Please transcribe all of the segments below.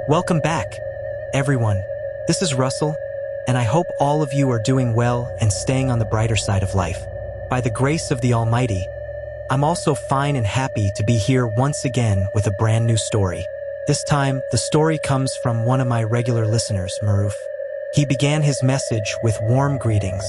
Welcome back, everyone. This is Russell, and I hope all of you are doing well and staying on the brighter side of life. By the grace of the Almighty, I'm also fine and happy to be here once again with a brand new story. This time, the story comes from one of my regular listeners, Maruf. He began his message with warm greetings.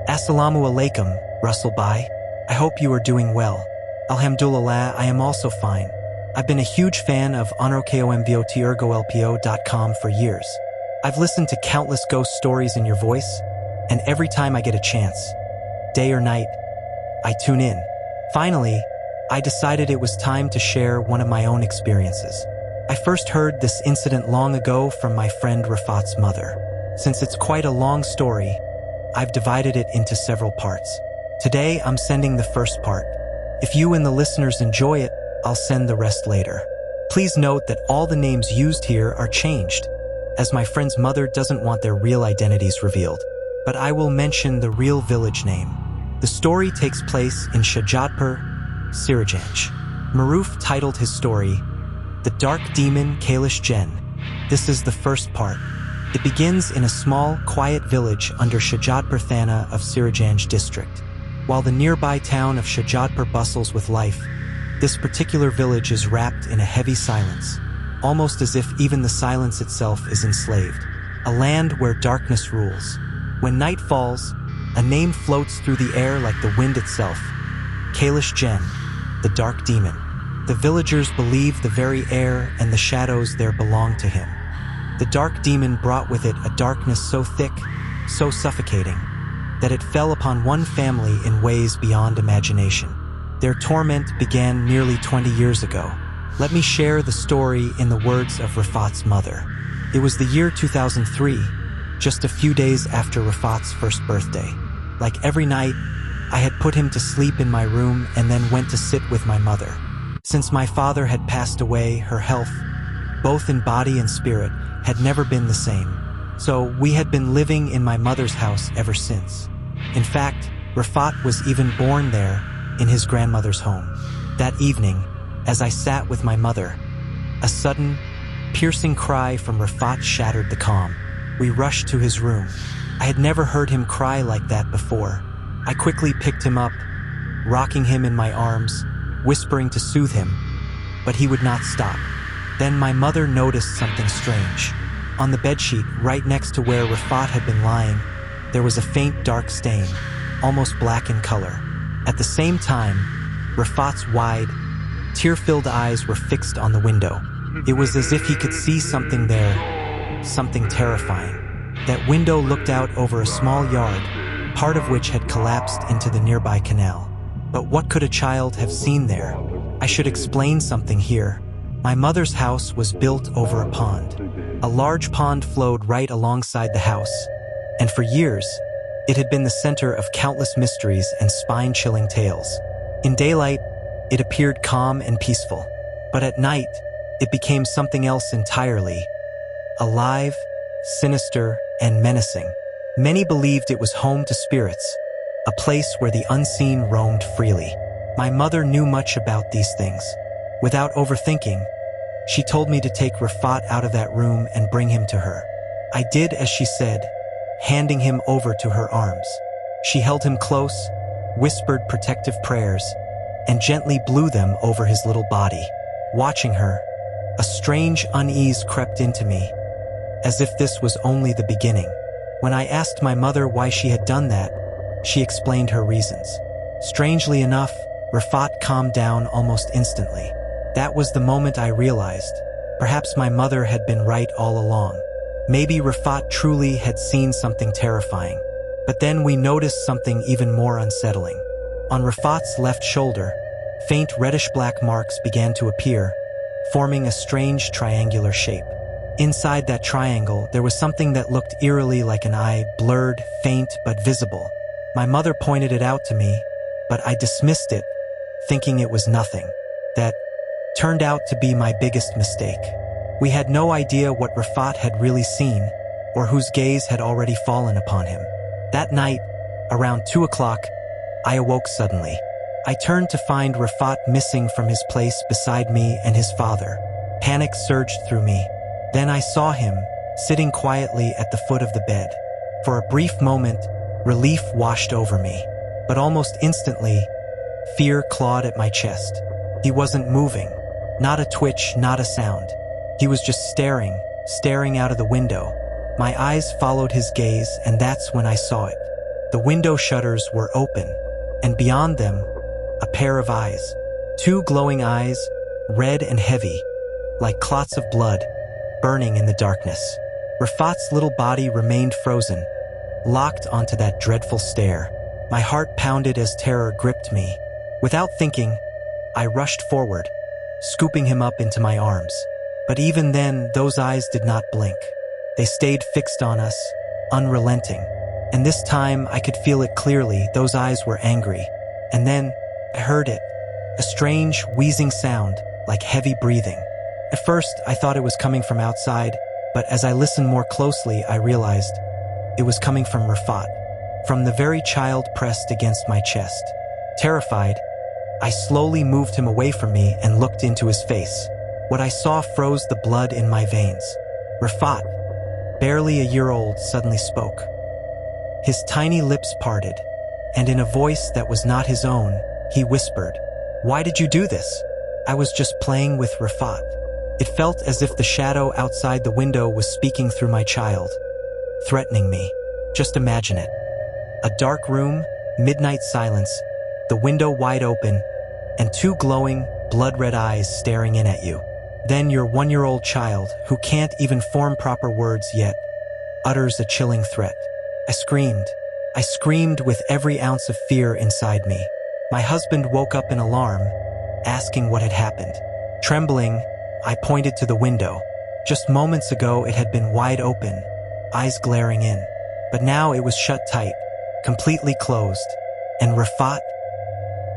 Assalamu alaikum, Russell Bhai. I hope you are doing well. Alhamdulillah, I am also fine. I've been a huge fan of onrokomvotirgolpo.com for years. I've listened to countless ghost stories in your voice, and every time I get a chance, day or night, I tune in. Finally, I decided it was time to share one of my own experiences. I first heard this incident long ago from my friend Rafat's mother. Since it's quite a long story, I've divided it into several parts. Today, I'm sending the first part. If you and the listeners enjoy it, I'll send the rest later. Please note that all the names used here are changed, as my friend's mother doesn't want their real identities revealed. But I will mention the real village name. The story takes place in Shahjadpur, Sirajanj. Maruf titled his story, The Dark Demon Kalish Jinn. This is the first part. It begins in a small, quiet village under Shahjadpur Thana of Sirajanj district. While the nearby town of Shahjadpur bustles with life, this particular village is wrapped in a heavy silence, almost as if even the silence itself is enslaved. A land where darkness rules. When night falls, a name floats through the air like the wind itself. Kalish Jinn, the dark demon. The villagers believe the very air and the shadows there belong to him. The dark demon brought with it a darkness so thick, so suffocating, that it fell upon one family in ways beyond imagination. Their torment began nearly 20 years ago. Let me share the story in the words of Rafat's mother. It was the year 2003, just a few days after Rafat's first birthday. Like every night, I had put him to sleep in my room and then went to sit with my mother. Since my father had passed away, her health, both in body and spirit, had never been the same. So we had been living in my mother's house ever since. In fact, Rafat was even born there, in his grandmother's home. That evening, as I sat with my mother, a sudden, piercing cry from Rafat shattered the calm. We rushed to his room. I had never heard him cry like that before. I quickly picked him up, rocking him in my arms, whispering to soothe him, but he would not stop. Then my mother noticed something strange. On the bedsheet, right next to where Rafat had been lying, there was a faint dark stain, almost black in color. At the same time, Rafat's wide, tear-filled eyes were fixed on the window. It was as if he could see something there, something terrifying. That window looked out over a small yard, part of which had collapsed into the nearby canal. But what could a child have seen there? I should explain something here. My mother's house was built over a pond. A large pond flowed right alongside the house, and for years, it had been the center of countless mysteries and spine-chilling tales. In daylight, it appeared calm and peaceful, but at night, it became something else entirely. Alive, sinister, and menacing. Many believed it was home to spirits, a place where the unseen roamed freely. My mother knew much about these things. Without overthinking, she told me to take Rafat out of that room and bring him to her. I did as she said, handing him over to her arms. She held him close, whispered protective prayers, and gently blew them over his little body. Watching her, a strange unease crept into me, as if this was only the beginning. When I asked my mother why she had done that, she explained her reasons. Strangely enough, Rafat calmed down almost instantly. That was the moment I realized, perhaps my mother had been right all along. Maybe Rafat truly had seen something terrifying. But then we noticed something even more unsettling. On Rafat's left shoulder, faint reddish-black marks began to appear, forming a strange triangular shape. Inside that triangle, there was something that looked eerily like an eye, blurred, faint, but visible. My mother pointed it out to me, but I dismissed it, thinking it was nothing. That turned out to be my biggest mistake. We had no idea what Rafat had really seen, or whose gaze had already fallen upon him. That night, around 2 o'clock, I awoke suddenly. I turned to find Rafat missing from his place beside me and his father. Panic surged through me. Then I saw him, sitting quietly at the foot of the bed. For a brief moment, relief washed over me. But almost instantly, fear clawed at my chest. He wasn't moving. Not a twitch, not a sound. He was just staring out of the window. My eyes followed his gaze, and that's when I saw it. The window shutters were open, and beyond them, a pair of eyes. 2 glowing eyes, red and heavy, like clots of blood, burning in the darkness. Rafat's little body remained frozen, locked onto that dreadful stare. My heart pounded as terror gripped me. Without thinking, I rushed forward, scooping him up into my arms. But even then, those eyes did not blink. They stayed fixed on us, unrelenting. And this time, I could feel it clearly. Those eyes were angry. And then, I heard it. A strange, wheezing sound, like heavy breathing. At first, I thought it was coming from outside, but as I listened more closely, I realized it was coming from Rafat, from the very child pressed against my chest. Terrified, I slowly moved him away from me and looked into his face. What I saw froze the blood in my veins. Rafat, barely a year old, suddenly spoke. His tiny lips parted, and in a voice that was not his own, he whispered, "Why did you do this?" I was just playing with Rafat. It felt as if the shadow outside the window was speaking through my child, threatening me. Just imagine it. A dark room, midnight silence, the window wide open, and 2 glowing, blood-red eyes staring in at you. Then your 1-year-old child, who can't even form proper words yet, utters a chilling threat. I screamed with every ounce of fear inside me. My husband woke up in alarm, asking what had happened. Trembling, I pointed to the window. Just moments ago, it had been wide open, eyes glaring in. But now it was shut tight, completely closed. And Rafat?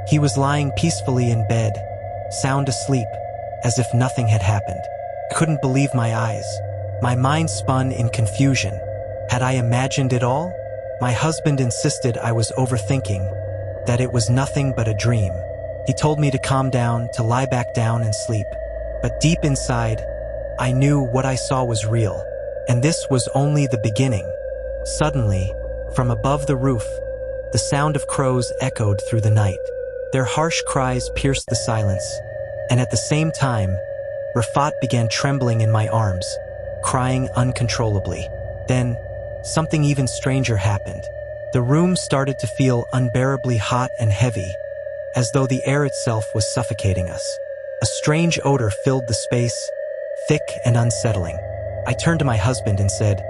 He was lying peacefully in bed, sound asleep, as if nothing had happened. I couldn't believe my eyes. My mind spun in confusion. Had I imagined it all? My husband insisted I was overthinking, that it was nothing but a dream. He told me to calm down, to lie back down and sleep. But deep inside, I knew what I saw was real. And this was only the beginning. Suddenly, from above the roof, the sound of crows echoed through the night. Their harsh cries pierced the silence. And at the same time, Rafat began trembling in my arms, crying uncontrollably. Then, something even stranger happened. The room started to feel unbearably hot and heavy, as though the air itself was suffocating us. A strange odor filled the space, thick and unsettling. I turned to my husband and said,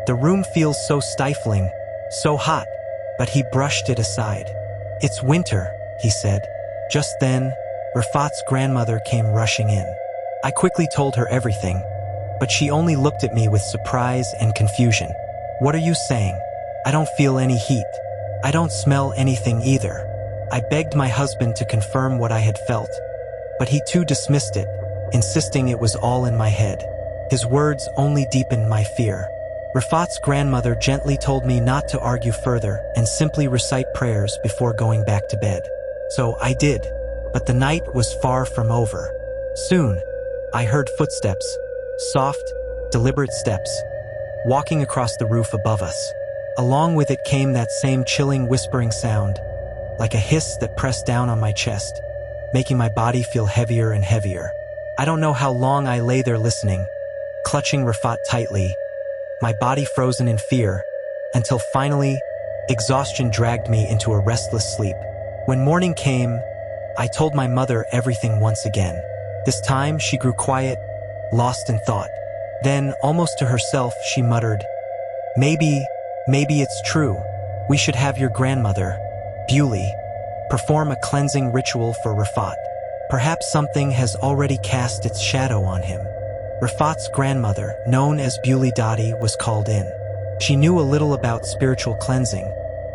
"The room feels so stifling, so hot," but he brushed it aside. "It's winter," he said. Just then, Rafat's grandmother came rushing in. I quickly told her everything, but she only looked at me with surprise and confusion. "What are you saying? I don't feel any heat. I don't smell anything either." I begged my husband to confirm what I had felt, but he too dismissed it, insisting it was all in my head. His words only deepened my fear. Rafat's grandmother gently told me not to argue further and simply recite prayers before going back to bed. So I did, but the night was far from over. Soon, I heard footsteps, soft, deliberate steps, walking across the roof above us. Along with it came that same chilling whispering sound, like a hiss that pressed down on my chest, making my body feel heavier and heavier. I don't know how long I lay there listening, clutching Rafat tightly, my body frozen in fear, until finally, exhaustion dragged me into a restless sleep. When morning came, I told my mother everything once again. This time, she grew quiet, lost in thought. Then, almost to herself, she muttered, Maybe it's true. We should have your grandmother, Bewley, perform a cleansing ritual for Rafat. Perhaps something has already cast its shadow on him." Rafat's grandmother, known as Bewley Dottie, was called in. She knew a little about spiritual cleansing,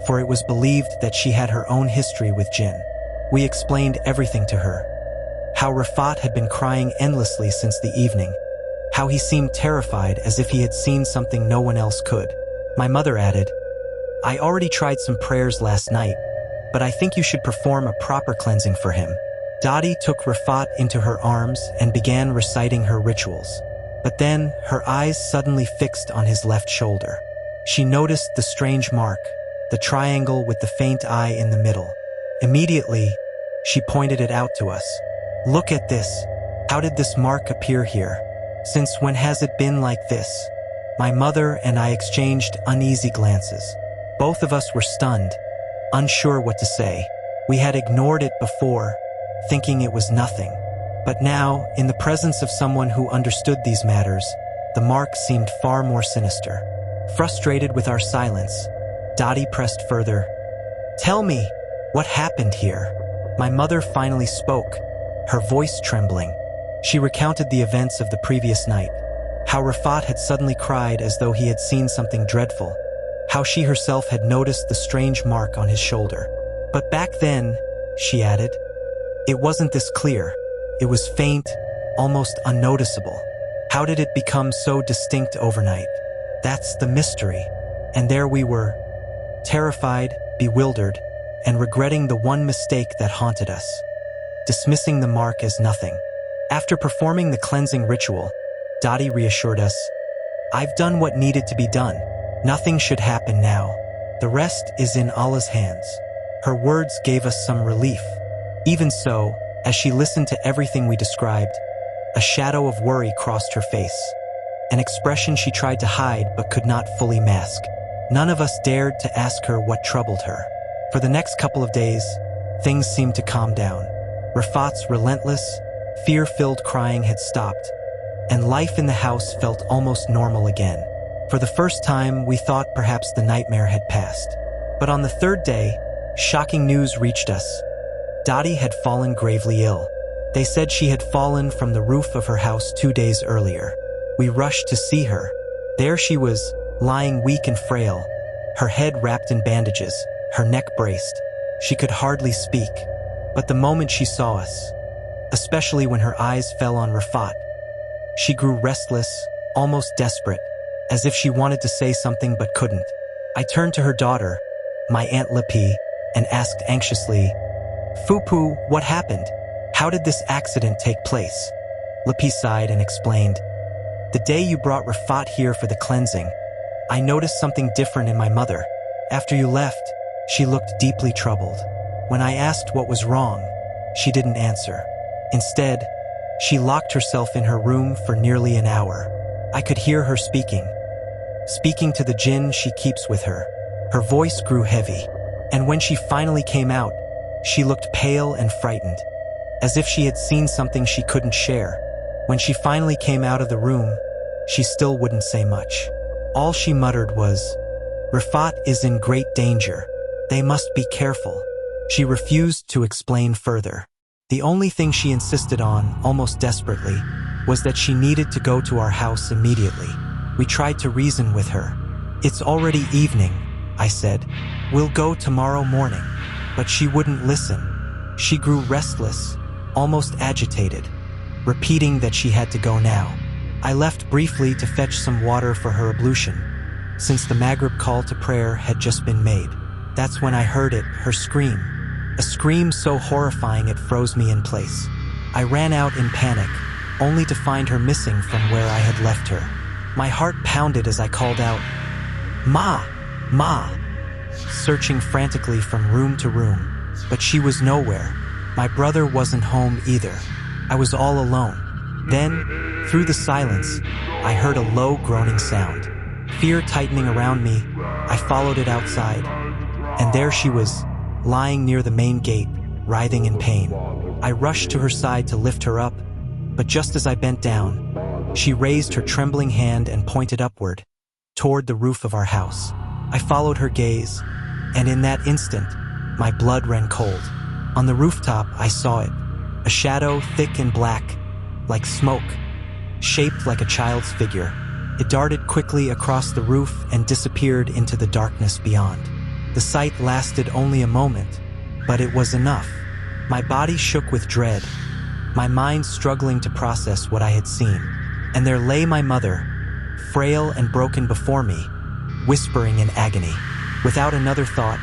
for it was believed that she had her own history with jinn. We explained everything to her. How Rafat had been crying endlessly since the evening. How he seemed terrified, as if he had seen something no one else could. My mother added, "I already tried some prayers last night, but I think you should perform a proper cleansing for him." Dottie took Rafat into her arms and began reciting her rituals. But then, her eyes suddenly fixed on his left shoulder. She noticed the strange mark, the triangle with the faint eye in the middle. Immediately, she pointed it out to us. "Look at this. How did this mark appear here? Since when has it been like this?" My mother and I exchanged uneasy glances. Both of us were stunned, unsure what to say. We had ignored it before, thinking it was nothing. But now, in the presence of someone who understood these matters, the mark seemed far more sinister. Frustrated with our silence, Dottie pressed further. "Tell me, what happened here?" My mother finally spoke, her voice trembling. She recounted the events of the previous night, how Rafat had suddenly cried as though he had seen something dreadful, how she herself had noticed the strange mark on his shoulder. "But back then," she added, "it wasn't this clear. It was faint, almost unnoticeable. How did it become so distinct overnight? That's the mystery." And there we were, terrified, bewildered, and regretting the one mistake that haunted us, dismissing the mark as nothing. After performing the cleansing ritual, Dottie reassured us, "I've done what needed to be done. Nothing should happen now. The rest is in Allah's hands." Her words gave us some relief. Even so, as she listened to everything we described, a shadow of worry crossed her face, an expression she tried to hide but could not fully mask. None of us dared to ask her what troubled her. For the next couple of days, things seemed to calm down. Rafat's relentless, fear-filled crying had stopped, and life in the house felt almost normal again. For the first time, we thought perhaps the nightmare had passed. But on the third day, shocking news reached us. Dottie had fallen gravely ill. They said she had fallen from the roof of her house 2 days earlier. We rushed to see her. There she was, lying weak and frail, her head wrapped in bandages, her neck braced. She could hardly speak. But the moment she saw us, especially when her eyes fell on Rafat, she grew restless, almost desperate, as if she wanted to say something but couldn't. I turned to her daughter, my Aunt Lipi, and asked anxiously, "Fupu, what happened? How did this accident take place?" Lipi sighed and explained, "The day you brought Rafat here for the cleansing, I noticed something different in my mother. After you left, she looked deeply troubled. When I asked what was wrong, she didn't answer. Instead, she locked herself in her room for nearly an hour. I could hear her speaking to the jinn she keeps with her. Her voice grew heavy, and when she finally came out, she looked pale and frightened, as if she had seen something she couldn't share. When she finally came out of the room, she still wouldn't say much. All she muttered was, 'Rafat is in great danger. They must be careful.' She refused to explain further. The only thing she insisted on, almost desperately, was that she needed to go to our house immediately. We tried to reason with her. 'It's already evening,' I said. 'We'll go tomorrow morning.' But she wouldn't listen. She grew restless, almost agitated, repeating that she had to go now. I left briefly to fetch some water for her ablution, since the Maghrib call to prayer had just been made. That's when I heard it, her scream. A scream so horrifying it froze me in place. I ran out in panic, only to find her missing from where I had left her. My heart pounded as I called out, "Ma! Ma!" searching frantically from room to room. But she was nowhere. My brother wasn't home either. I was all alone. Then, through the silence, I heard a low groaning sound. Fear tightening around me, I followed it outside. And there she was, lying near the main gate, writhing in pain. I rushed to her side to lift her up, but just as I bent down, she raised her trembling hand and pointed upward, toward the roof of our house. I followed her gaze, and in that instant, my blood ran cold. On the rooftop, I saw it, a shadow thick and black, like smoke, shaped like a child's figure. It darted quickly across the roof and disappeared into the darkness beyond. The sight lasted only a moment, but it was enough. My body shook with dread, my mind struggling to process what I had seen. And there lay my mother, frail and broken before me, whispering in agony. Without another thought,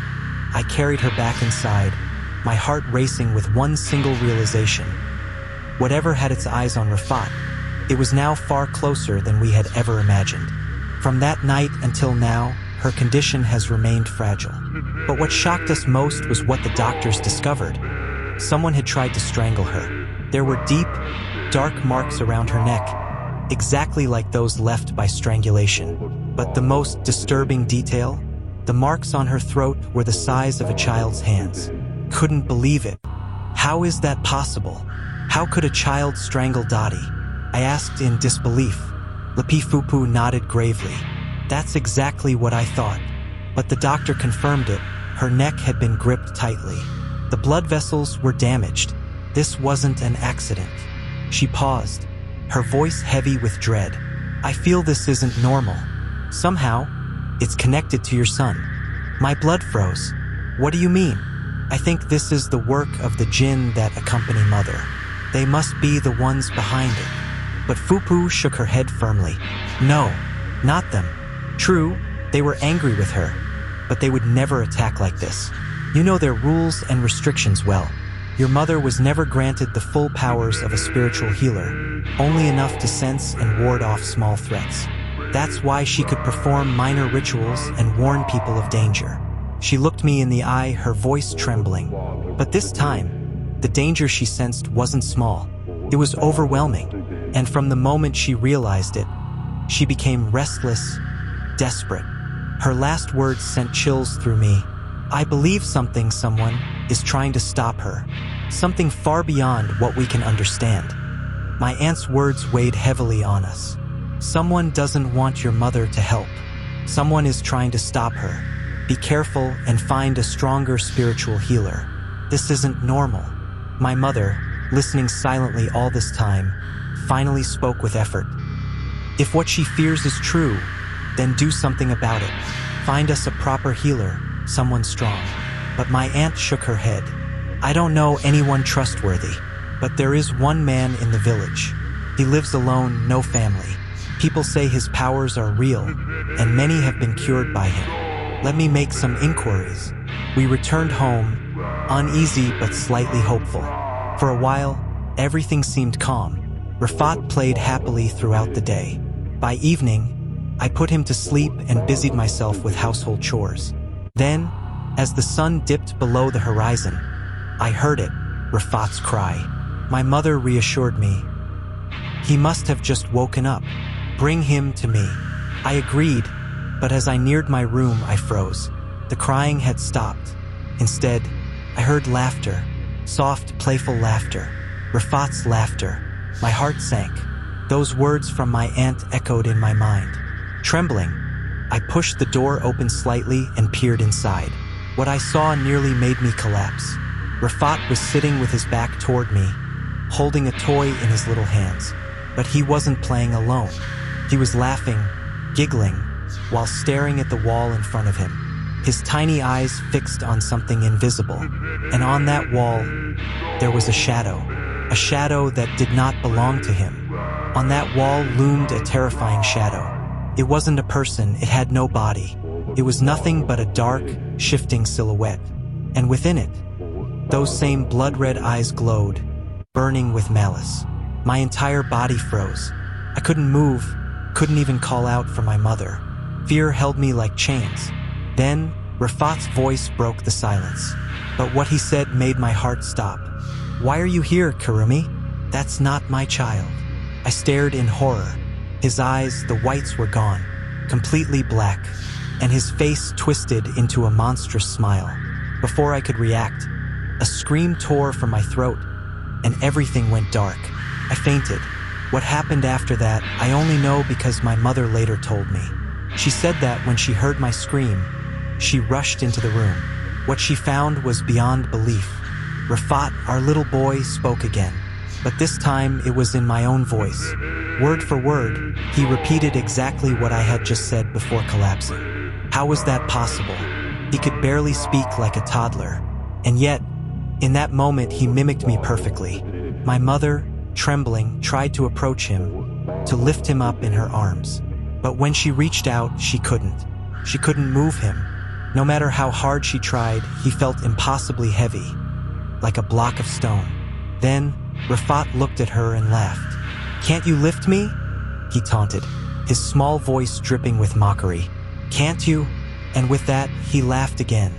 I carried her back inside, my heart racing with one single realization. Whatever had its eyes on Rafat, It was now far closer than we had ever imagined. From that night until now, her condition has remained fragile. But what shocked us most was what the doctors discovered. Someone had tried to strangle her. There were deep, dark marks around her neck, exactly like those left by strangulation. But the most disturbing detail? The marks on her throat were the size of a child's hands. Couldn't believe it. How is that possible? How could a child strangle Dottie? I asked in disbelief. Lapifupu nodded gravely. That's exactly what I thought. But the doctor confirmed it. Her neck had been gripped tightly. The blood vessels were damaged. This wasn't an accident. She paused, her voice heavy with dread. I feel this isn't normal. Somehow, it's connected to your son. My blood froze. What do you mean? I think this is the work of the jinn that accompany Mother. They must be the ones behind it. But Fupu shook her head firmly. No, not them. True, they were angry with her, but they would never attack like this. You know their rules and restrictions well. Your mother was never granted the full powers of a spiritual healer, only enough to sense and ward off small threats. That's why she could perform minor rituals and warn people of danger. She looked me in the eye, her voice trembling. But this time, the danger she sensed wasn't small. It was overwhelming. And from the moment she realized it, she became restless, desperate. Her last words sent chills through me. I believe someone is trying to stop her. Something far beyond what we can understand. My aunt's words weighed heavily on us. Someone doesn't want your mother to help. Someone is trying to stop her. Be careful and find a stronger spiritual healer. This isn't normal. My mother, listening silently all this time, finally spoke with effort. If what she fears is true, then do something about it. Find us a proper healer, someone strong. But my aunt shook her head. I don't know anyone trustworthy, but there is one man in the village. He lives alone, no family. People say his powers are real, and many have been cured by him. Let me make some inquiries. We returned home, uneasy but slightly hopeful. For a while, everything seemed calm. Rafat played happily throughout the day. By evening, I put him to sleep and busied myself with household chores. Then, as the sun dipped below the horizon, I heard it, Rafat's cry. My mother reassured me. He must have just woken up. Bring him to me. I agreed, but as I neared my room, I froze. The crying had stopped. Instead, I heard laughter, soft, playful laughter. Rafat's laughter. My heart sank. Those words from my aunt echoed in my mind. Trembling, I pushed the door open slightly and peered inside. What I saw nearly made me collapse. Rafat was sitting with his back toward me, holding a toy in his little hands. But he wasn't playing alone. He was laughing, giggling, while staring at the wall in front of him. His tiny eyes fixed on something invisible. And on that wall, there was a shadow that did not belong to him. On that wall loomed a terrifying shadow. It wasn't a person, it had no body. It was nothing but a dark, shifting silhouette. And within it, those same blood-red eyes glowed, burning with malice. My entire body froze. I couldn't move, couldn't even call out for my mother. Fear held me like chains. Then, Rafat's voice broke the silence. But what he said made my heart stop. Why are you here, Karumi? That's not my child. I stared in horror. His eyes, the whites were gone, completely black, and his face twisted into a monstrous smile. Before I could react, a scream tore from my throat, and everything went dark. I fainted. What happened after that, I only know because my mother later told me. She said that when she heard my scream, she rushed into the room. What she found was beyond belief. Rafat, our little boy, spoke again. But this time it was in my own voice. Word for word, he repeated exactly what I had just said before collapsing. How was that possible? He could barely speak like a toddler. And yet, in that moment, he mimicked me perfectly. My mother, trembling, tried to approach him, to lift him up in her arms. But when she reached out, she couldn't. She couldn't move him. No matter how hard she tried, he felt impossibly heavy, like a block of stone. Then, Rafat looked at her and laughed. "Can't you lift me?" he taunted, his small voice dripping with mockery. "Can't you?" And with that, he laughed again.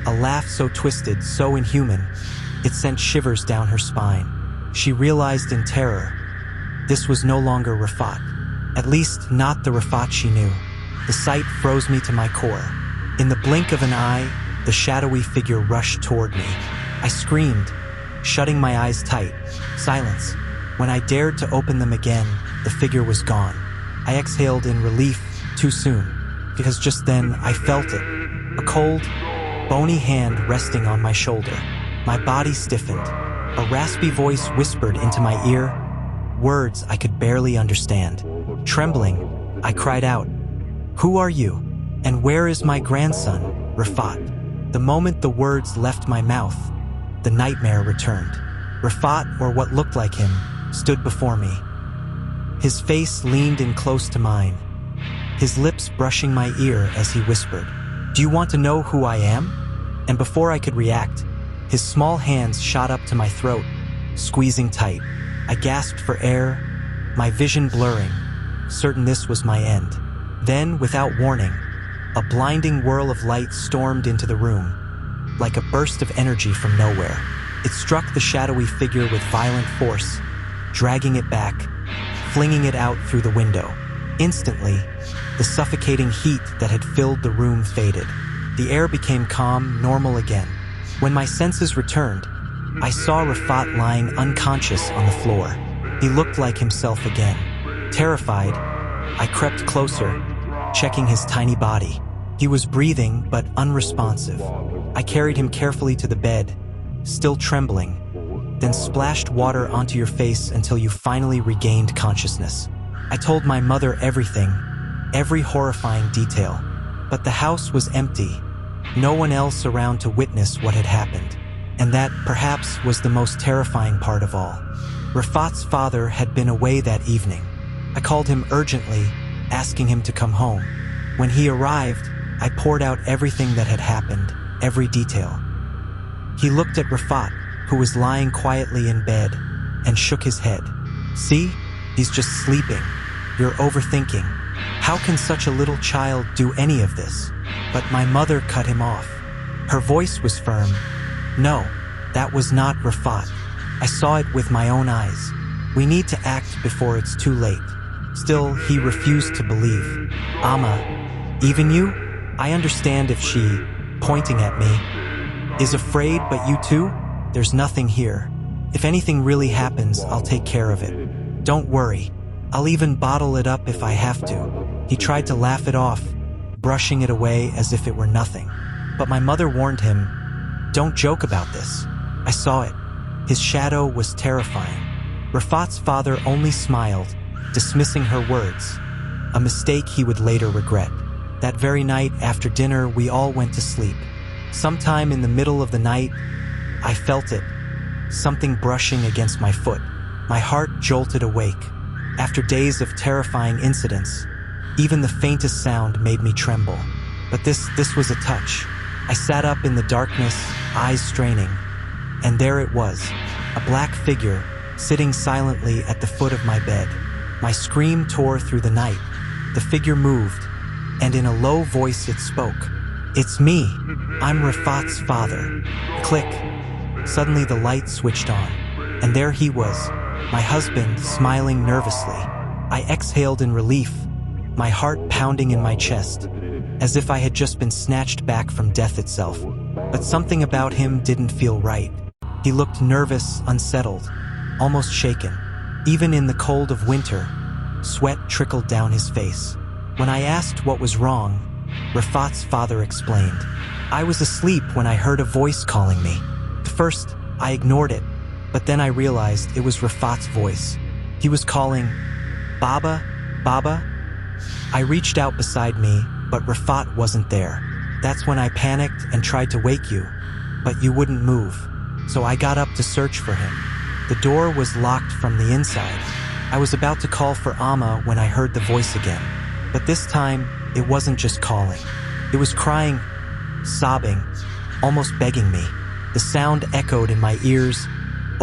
A laugh so twisted, so inhuman, it sent shivers down her spine. She realized in terror, this was no longer Rafat. At least, not the Rafat she knew. The sight froze me to my core. In the blink of an eye, the shadowy figure rushed toward me. I screamed, shutting my eyes tight. Silence. When I dared to open them again, the figure was gone. I exhaled in relief too soon, because just then I felt it. A cold, bony hand resting on my shoulder. My body stiffened. A raspy voice whispered into my ear, words I could barely understand. Trembling, I cried out, "Who are you? And where is my grandson, Rafat?" The moment the words left my mouth, the nightmare returned. Rafat, or what looked like him, stood before me. His face leaned in close to mine, his lips brushing my ear as he whispered, "Do you want to know who I am?" And before I could react, his small hands shot up to my throat, squeezing tight. I gasped for air, my vision blurring, certain this was my end. Then, without warning, a blinding whirl of light stormed into the room, like a burst of energy from nowhere. It struck the shadowy figure with violent force, dragging it back, flinging it out through the window. Instantly, the suffocating heat that had filled the room faded. The air became calm, normal again. When my senses returned, I saw Rafat lying unconscious on the floor. He looked like himself again. Terrified, I crept closer, checking his tiny body. He was breathing, but unresponsive. I carried him carefully to the bed, still trembling, then splashed water onto your face until you finally regained consciousness. I told my mother everything, every horrifying detail, but the house was empty, no one else around to witness what had happened. And that, perhaps, was the most terrifying part of all. Rafat's father had been away that evening. I called him urgently, asking him to come home. When he arrived, I poured out everything that had happened, every detail. He looked at Rafat, who was lying quietly in bed, and shook his head. "See? He's just sleeping. You're overthinking. How can such a little child do any of this?" But my mother cut him off. Her voice was firm. "No, that was not Rafat. I saw it with my own eyes. We need to act before it's too late." Still, he refused to believe. "Amma, even you? I understand if she, pointing at me, is afraid, but you too? There's nothing here. If anything really happens, I'll take care of it. Don't worry. I'll even bottle it up if I have to." He tried to laugh it off, brushing it away as if it were nothing. But my mother warned him, "Don't joke about this." I saw it. His shadow was terrifying. Rafat's father only smiled, dismissing her words, a mistake he would later regret. That very night after dinner, we all went to sleep. Sometime in the middle of the night, I felt it, something brushing against my foot. My heart jolted awake. After days of terrifying incidents, even the faintest sound made me tremble. But this was a touch. I sat up in the darkness, eyes straining, and there it was, a black figure sitting silently at the foot of my bed. My scream tore through the night. The figure moved, and in a low voice it spoke. "It's me. I'm Rafat's father." Click. Suddenly the light switched on, and there he was, my husband, smiling nervously. I exhaled in relief, my heart pounding in my chest, as if I had just been snatched back from death itself. But something about him didn't feel right. He looked nervous, unsettled, almost shaken. Even in the cold of winter, sweat trickled down his face. When I asked what was wrong, Rafat's father explained. "I was asleep when I heard a voice calling me. At first, I ignored it, but then I realized it was Rafat's voice. He was calling, 'Baba, Baba?' I reached out beside me, but Rafat wasn't there. That's when I panicked and tried to wake you, but you wouldn't move. So I got up to search for him. The door was locked from the inside. I was about to call for Amma when I heard the voice again. But this time, it wasn't just calling. It was crying, sobbing, almost begging me. The sound echoed in my ears,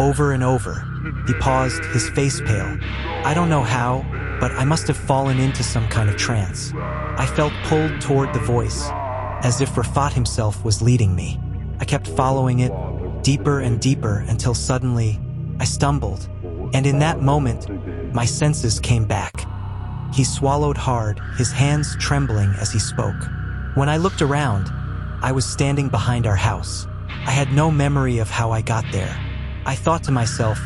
over and over. He paused, his face pale. I don't know how, but I must have fallen into some kind of trance. I felt pulled toward the voice, as if Rafat himself was leading me. I kept following it, deeper and deeper, until suddenly I stumbled, and in that moment, my senses came back. He swallowed hard, his hands trembling as he spoke. When I looked around, I was standing behind our house. I had no memory of how I got there. I thought to myself,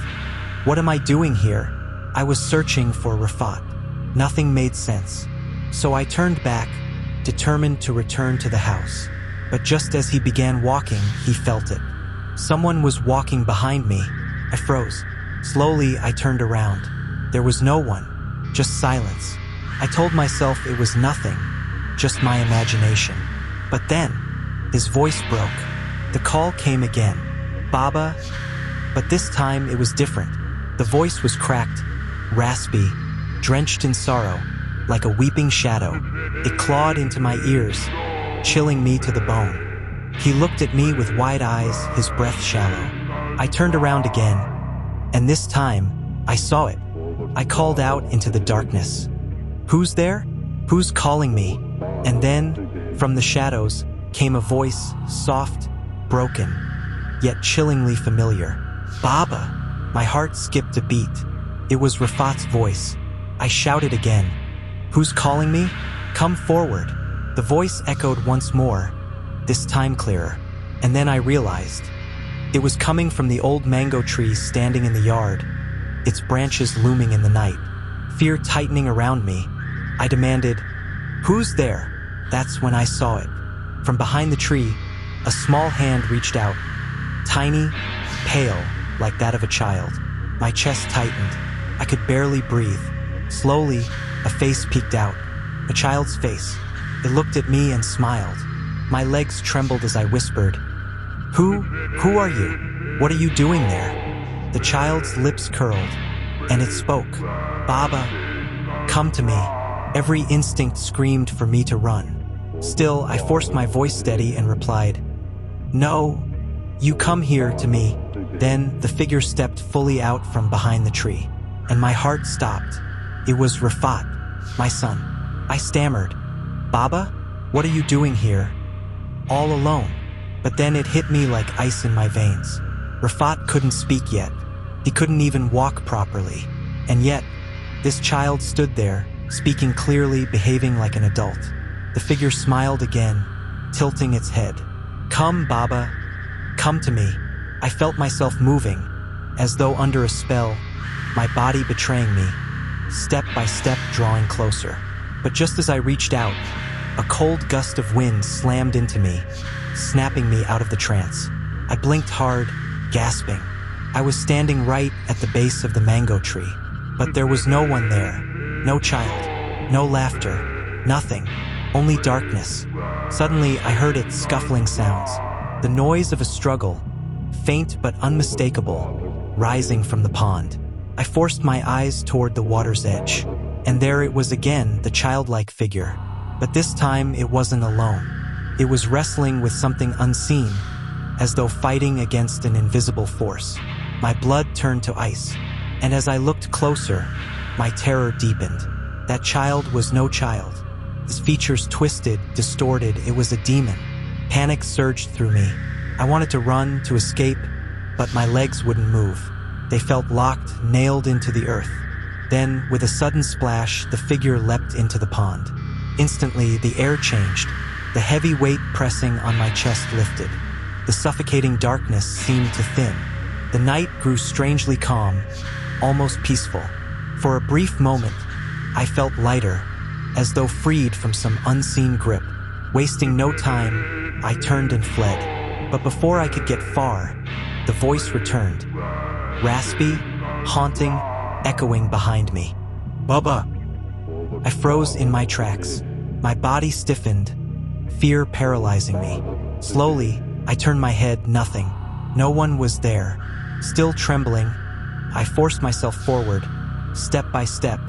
what am I doing here? I was searching for Rafat. Nothing made sense. So I turned back, determined to return to the house. But just as he began walking, he felt it. Someone was walking behind me. I froze. Slowly, I turned around. There was no one, just silence. I told myself it was nothing, just my imagination. But then, his voice broke. The call came again. Baba. But this time it was different. The voice was cracked, raspy, drenched in sorrow, like a weeping shadow. It clawed into my ears, chilling me to the bone. He looked at me with wide eyes, his breath shallow. I turned around again, and this time, I saw it. I called out into the darkness. Who's there? Who's calling me? And then, from the shadows, came a voice, soft, broken, yet chillingly familiar. Baba! My heart skipped a beat. It was Rafat's voice. I shouted again. Who's calling me? Come forward. The voice echoed once more, this time clearer. And then I realized. It was coming from the old mango tree standing in the yard, its branches looming in the night. Fear tightening around me, I demanded, who's there? That's when I saw it. From behind the tree, a small hand reached out, tiny, pale, like that of a child. My chest tightened. I could barely breathe. Slowly, a face peeked out, a child's face. It looked at me and smiled. My legs trembled as I whispered, Who are you? What are you doing there? The child's lips curled, and it spoke. Baba, come to me. Every instinct screamed for me to run. Still, I forced my voice steady and replied, No, you come here to me. Then the figure stepped fully out from behind the tree, and my heart stopped. It was Rafat, my son. I stammered, Baba, what are you doing here? All alone. But then it hit me like ice in my veins. Rafat couldn't speak yet. He couldn't even walk properly. And yet, this child stood there, speaking clearly, behaving like an adult. The figure smiled again, tilting its head. Come, Baba. Come to me. I felt myself moving, as though under a spell, my body betraying me, step by step drawing closer. But just as I reached out, a cold gust of wind slammed into me, snapping me out of the trance. I blinked hard, gasping. I was standing right at the base of the mango tree, but there was no one there. No child, no laughter, nothing, only darkness. Suddenly, I heard its scuffling sounds, the noise of a struggle, faint but unmistakable, rising from the pond. I forced my eyes toward the water's edge, and there it was again, the childlike figure. But this time, it wasn't alone. It was wrestling with something unseen, as though fighting against an invisible force. My blood turned to ice, and as I looked closer, my terror deepened. That child was no child. His features twisted, distorted. It was a demon. Panic surged through me. I wanted to run, to escape, but my legs wouldn't move. They felt locked, nailed into the earth. Then, with a sudden splash, the figure leapt into the pond. Instantly, the air changed. The heavy weight pressing on my chest lifted. The suffocating darkness seemed to thin. The night grew strangely calm, almost peaceful. For a brief moment, I felt lighter, as though freed from some unseen grip. Wasting no time, I turned and fled. But before I could get far, the voice returned. Raspy, haunting, echoing behind me. Baba! I froze in my tracks. My body stiffened, fear paralyzing me. Slowly, I turned my head, nothing. No one was there. Still trembling, I forced myself forward, step by step,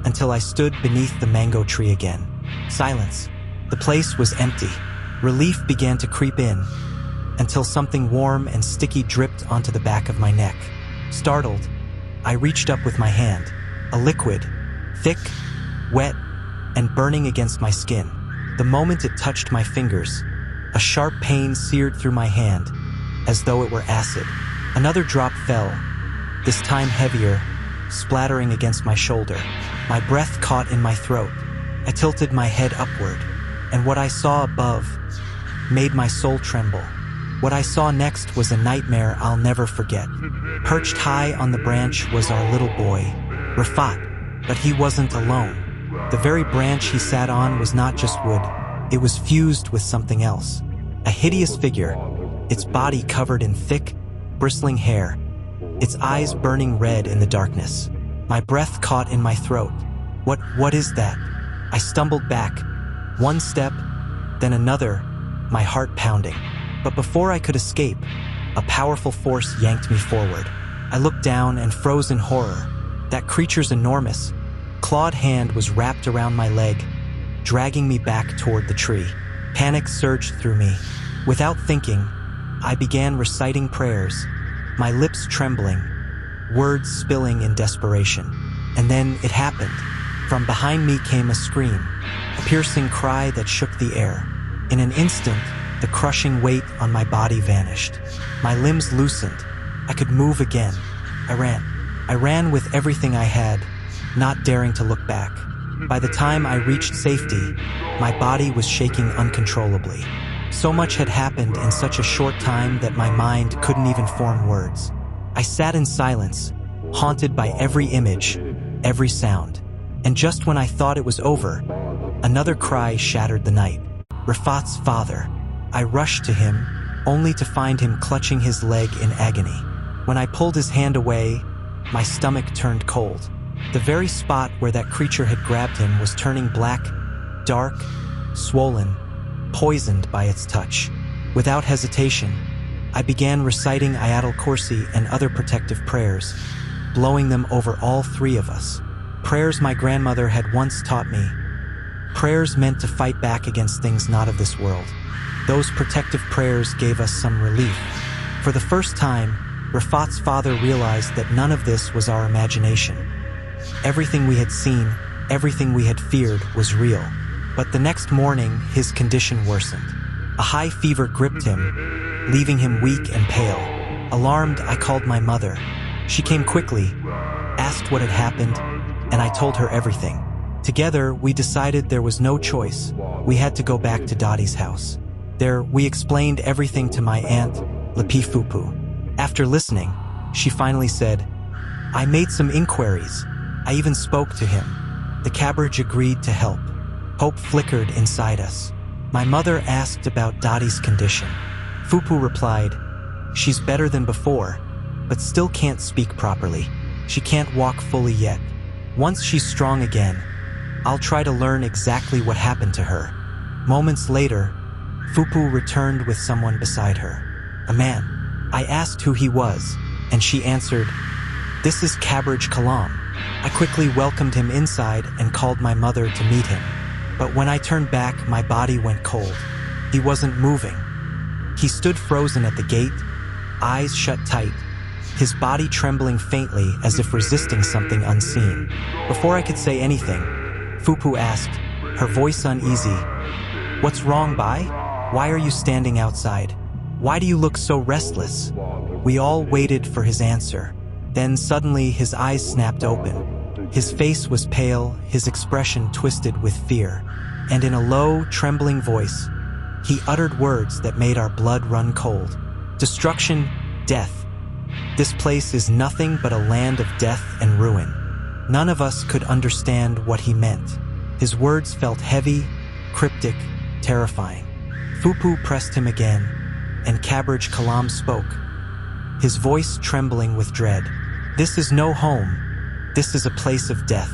until I stood beneath the mango tree again. Silence. The place was empty. Relief began to creep in, until something warm and sticky dripped onto the back of my neck. Startled, I reached up with my hand, a liquid, thick, wet, and burning against my skin. The moment it touched my fingers, a sharp pain seared through my hand, as though it were acid. Another drop fell, this time heavier, splattering against my shoulder. My breath caught in my throat. I tilted my head upward, and what I saw above made my soul tremble. What I saw next was a nightmare I'll never forget. Perched high on the branch was our little boy, Rafat, but he wasn't alone. The very branch he sat on was not just wood, it was fused with something else. A hideous figure, its body covered in thick, bristling hair, its eyes burning red in the darkness. My breath caught in my throat. What is that? I stumbled back, one step, then another, my heart pounding. But before I could escape, a powerful force yanked me forward. I looked down and froze in horror. That creature's enormous, clawed hand was wrapped around my leg, dragging me back toward the tree. Panic surged through me. Without thinking, I began reciting prayers, my lips trembling, words spilling in desperation. And then it happened. From behind me came a scream, a piercing cry that shook the air. In an instant, the crushing weight on my body vanished. My limbs loosened. I could move again. I ran. I ran with everything I had, not daring to look back. By the time I reached safety, my body was shaking uncontrollably. So much had happened in such a short time that my mind couldn't even form words. I sat in silence, haunted by every image, every sound. And just when I thought it was over, another cry shattered the night. Rafat's father. I rushed to him, only to find him clutching his leg in agony. When I pulled his hand away, my stomach turned cold. The very spot where that creature had grabbed him was turning black, dark, swollen, poisoned by its touch. Without hesitation, I began reciting Ayatul Kursi and other protective prayers, blowing them over all three of us. Prayers my grandmother had once taught me. Prayers meant to fight back against things not of this world. Those protective prayers gave us some relief. For the first time, Rafat's father realized that none of this was our imagination. Everything we had seen, everything we had feared was real. But the next morning, his condition worsened. A high fever gripped him, leaving him weak and pale. Alarmed, I called my mother. She came quickly, asked what had happened, and I told her everything. Together, we decided there was no choice. We had to go back to Dotty's house. There, we explained everything to my aunt, Lapi Fupu. After listening, she finally said, I made some inquiries. I even spoke to him. The cabbage agreed to help. Hope flickered inside us. My mother asked about Dotty's condition. Fupu replied, she's better than before, but still can't speak properly. She can't walk fully yet. Once she's strong again, I'll try to learn exactly what happened to her. Moments later, Fupu returned with someone beside her. A man. I asked who he was, and she answered, this is Cabbage Kalam. I quickly welcomed him inside and called my mother to meet him. But when I turned back, my body went cold. He wasn't moving. He stood frozen at the gate, eyes shut tight, his body trembling faintly as if resisting something unseen. Before I could say anything, Fupu asked, her voice uneasy, what's wrong, Bai? Why are you standing outside? Why do you look so restless? We all waited for his answer. Then suddenly his eyes snapped open. His face was pale, his expression twisted with fear. And in a low, trembling voice, he uttered words that made our blood run cold. Destruction, death. This place is nothing but a land of death and ruin. None of us could understand what he meant. His words felt heavy, cryptic, terrifying. Fupu pressed him again, and Cabbage Kalam spoke, his voice trembling with dread. This is no home. This is a place of death.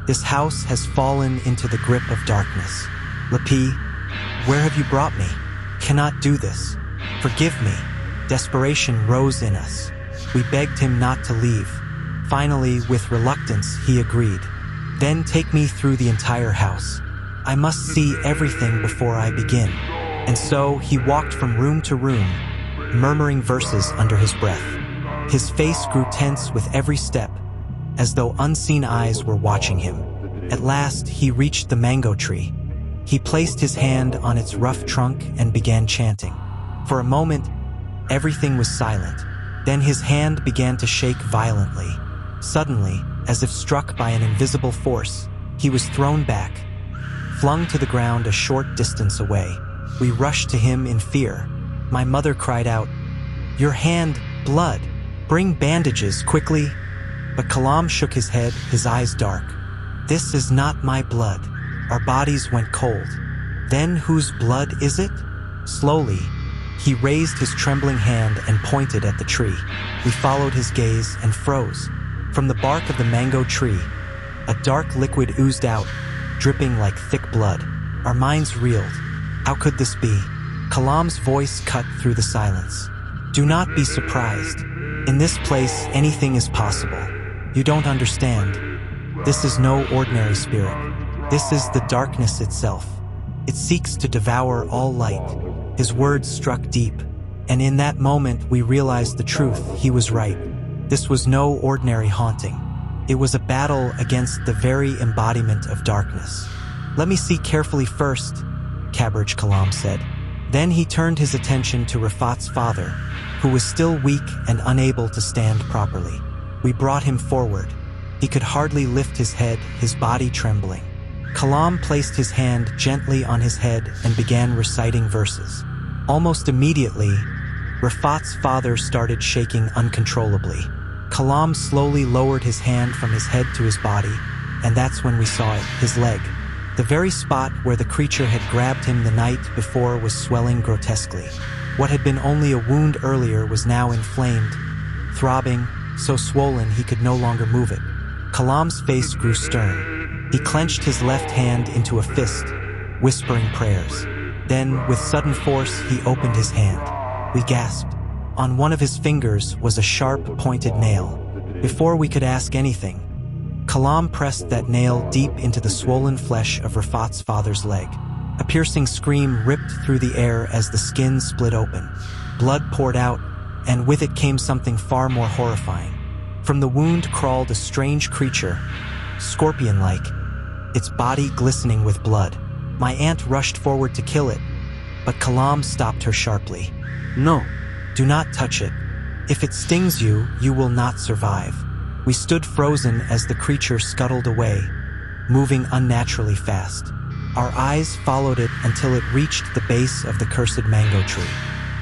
This house has fallen into the grip of darkness. Lapi, where have you brought me? Cannot do this. Forgive me. Desperation rose in us. We begged him not to leave. Finally, with reluctance, he agreed. Then take me through the entire house. I must see everything before I begin. And so he walked from room to room, murmuring verses under his breath. His face grew tense with every step, as though unseen eyes were watching him. At last, he reached the mango tree. He placed his hand on its rough trunk and began chanting. For a moment, everything was silent. Then his hand began to shake violently. Suddenly, as if struck by an invisible force, he was thrown back, flung to the ground a short distance away. We rushed to him in fear. My mother cried out, "Your hand, blood! Bring bandages, quickly!" But Kalam shook his head, his eyes dark. "This is not my blood." Our bodies went cold. "Then whose blood is it?" Slowly, he raised his trembling hand and pointed at the tree. We followed his gaze and froze. From the bark of the mango tree, a dark liquid oozed out, dripping like thick blood. Our minds reeled. How could this be? Kalam's voice cut through the silence. "Do not be surprised. In this place, anything is possible. You don't understand. This is no ordinary spirit. This is the darkness itself. It seeks to devour all light." His words struck deep, and in that moment we realized the truth. He was right. This was no ordinary haunting. It was a battle against the very embodiment of darkness. "Let me see carefully first," Kalish Kalam said. Then he turned his attention to Rafat's father, who was still weak and unable to stand properly. We brought him forward. He could hardly lift his head, his body trembling. Kalam placed his hand gently on his head and began reciting verses. Almost immediately, Rafat's father started shaking uncontrollably. Kalam slowly lowered his hand from his head to his body, and that's when we saw it, his leg. The very spot where the creature had grabbed him the night before was swelling grotesquely. What had been only a wound earlier was now inflamed, throbbing, so swollen he could no longer move it. Kalam's face grew stern. He clenched his left hand into a fist, whispering prayers. Then, with sudden force, he opened his hand. We gasped. On one of his fingers was a sharp, pointed nail. Before we could ask anything, Kalam pressed that nail deep into the swollen flesh of Rafat's father's leg. A piercing scream ripped through the air as the skin split open. Blood poured out, and with it came something far more horrifying. From the wound crawled a strange creature, scorpion-like, its body glistening with blood. My aunt rushed forward to kill it, but Kalam stopped her sharply. "No, do not touch it. If it stings you, you will not survive." We stood frozen as the creature scuttled away, moving unnaturally fast. Our eyes followed it until it reached the base of the cursed mango tree.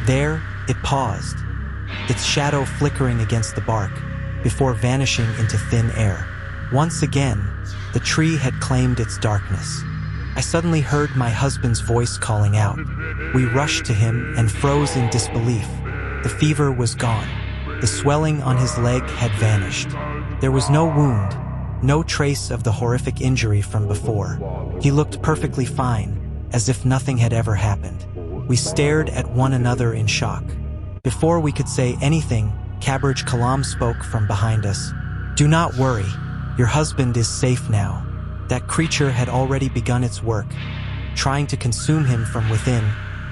There, it paused, its shadow flickering against the bark, before vanishing into thin air. Once again, the tree had claimed its darkness. I suddenly heard my husband's voice calling out. We rushed to him and froze in disbelief. The fever was gone. The swelling on his leg had vanished. There was no wound, no trace of the horrific injury from before. He looked perfectly fine, as if nothing had ever happened. We stared at one another in shock. Before we could say anything, Kalish Kalam spoke from behind us. "Do not worry. Your husband is safe now." That creature had already begun its work, trying to consume him from within,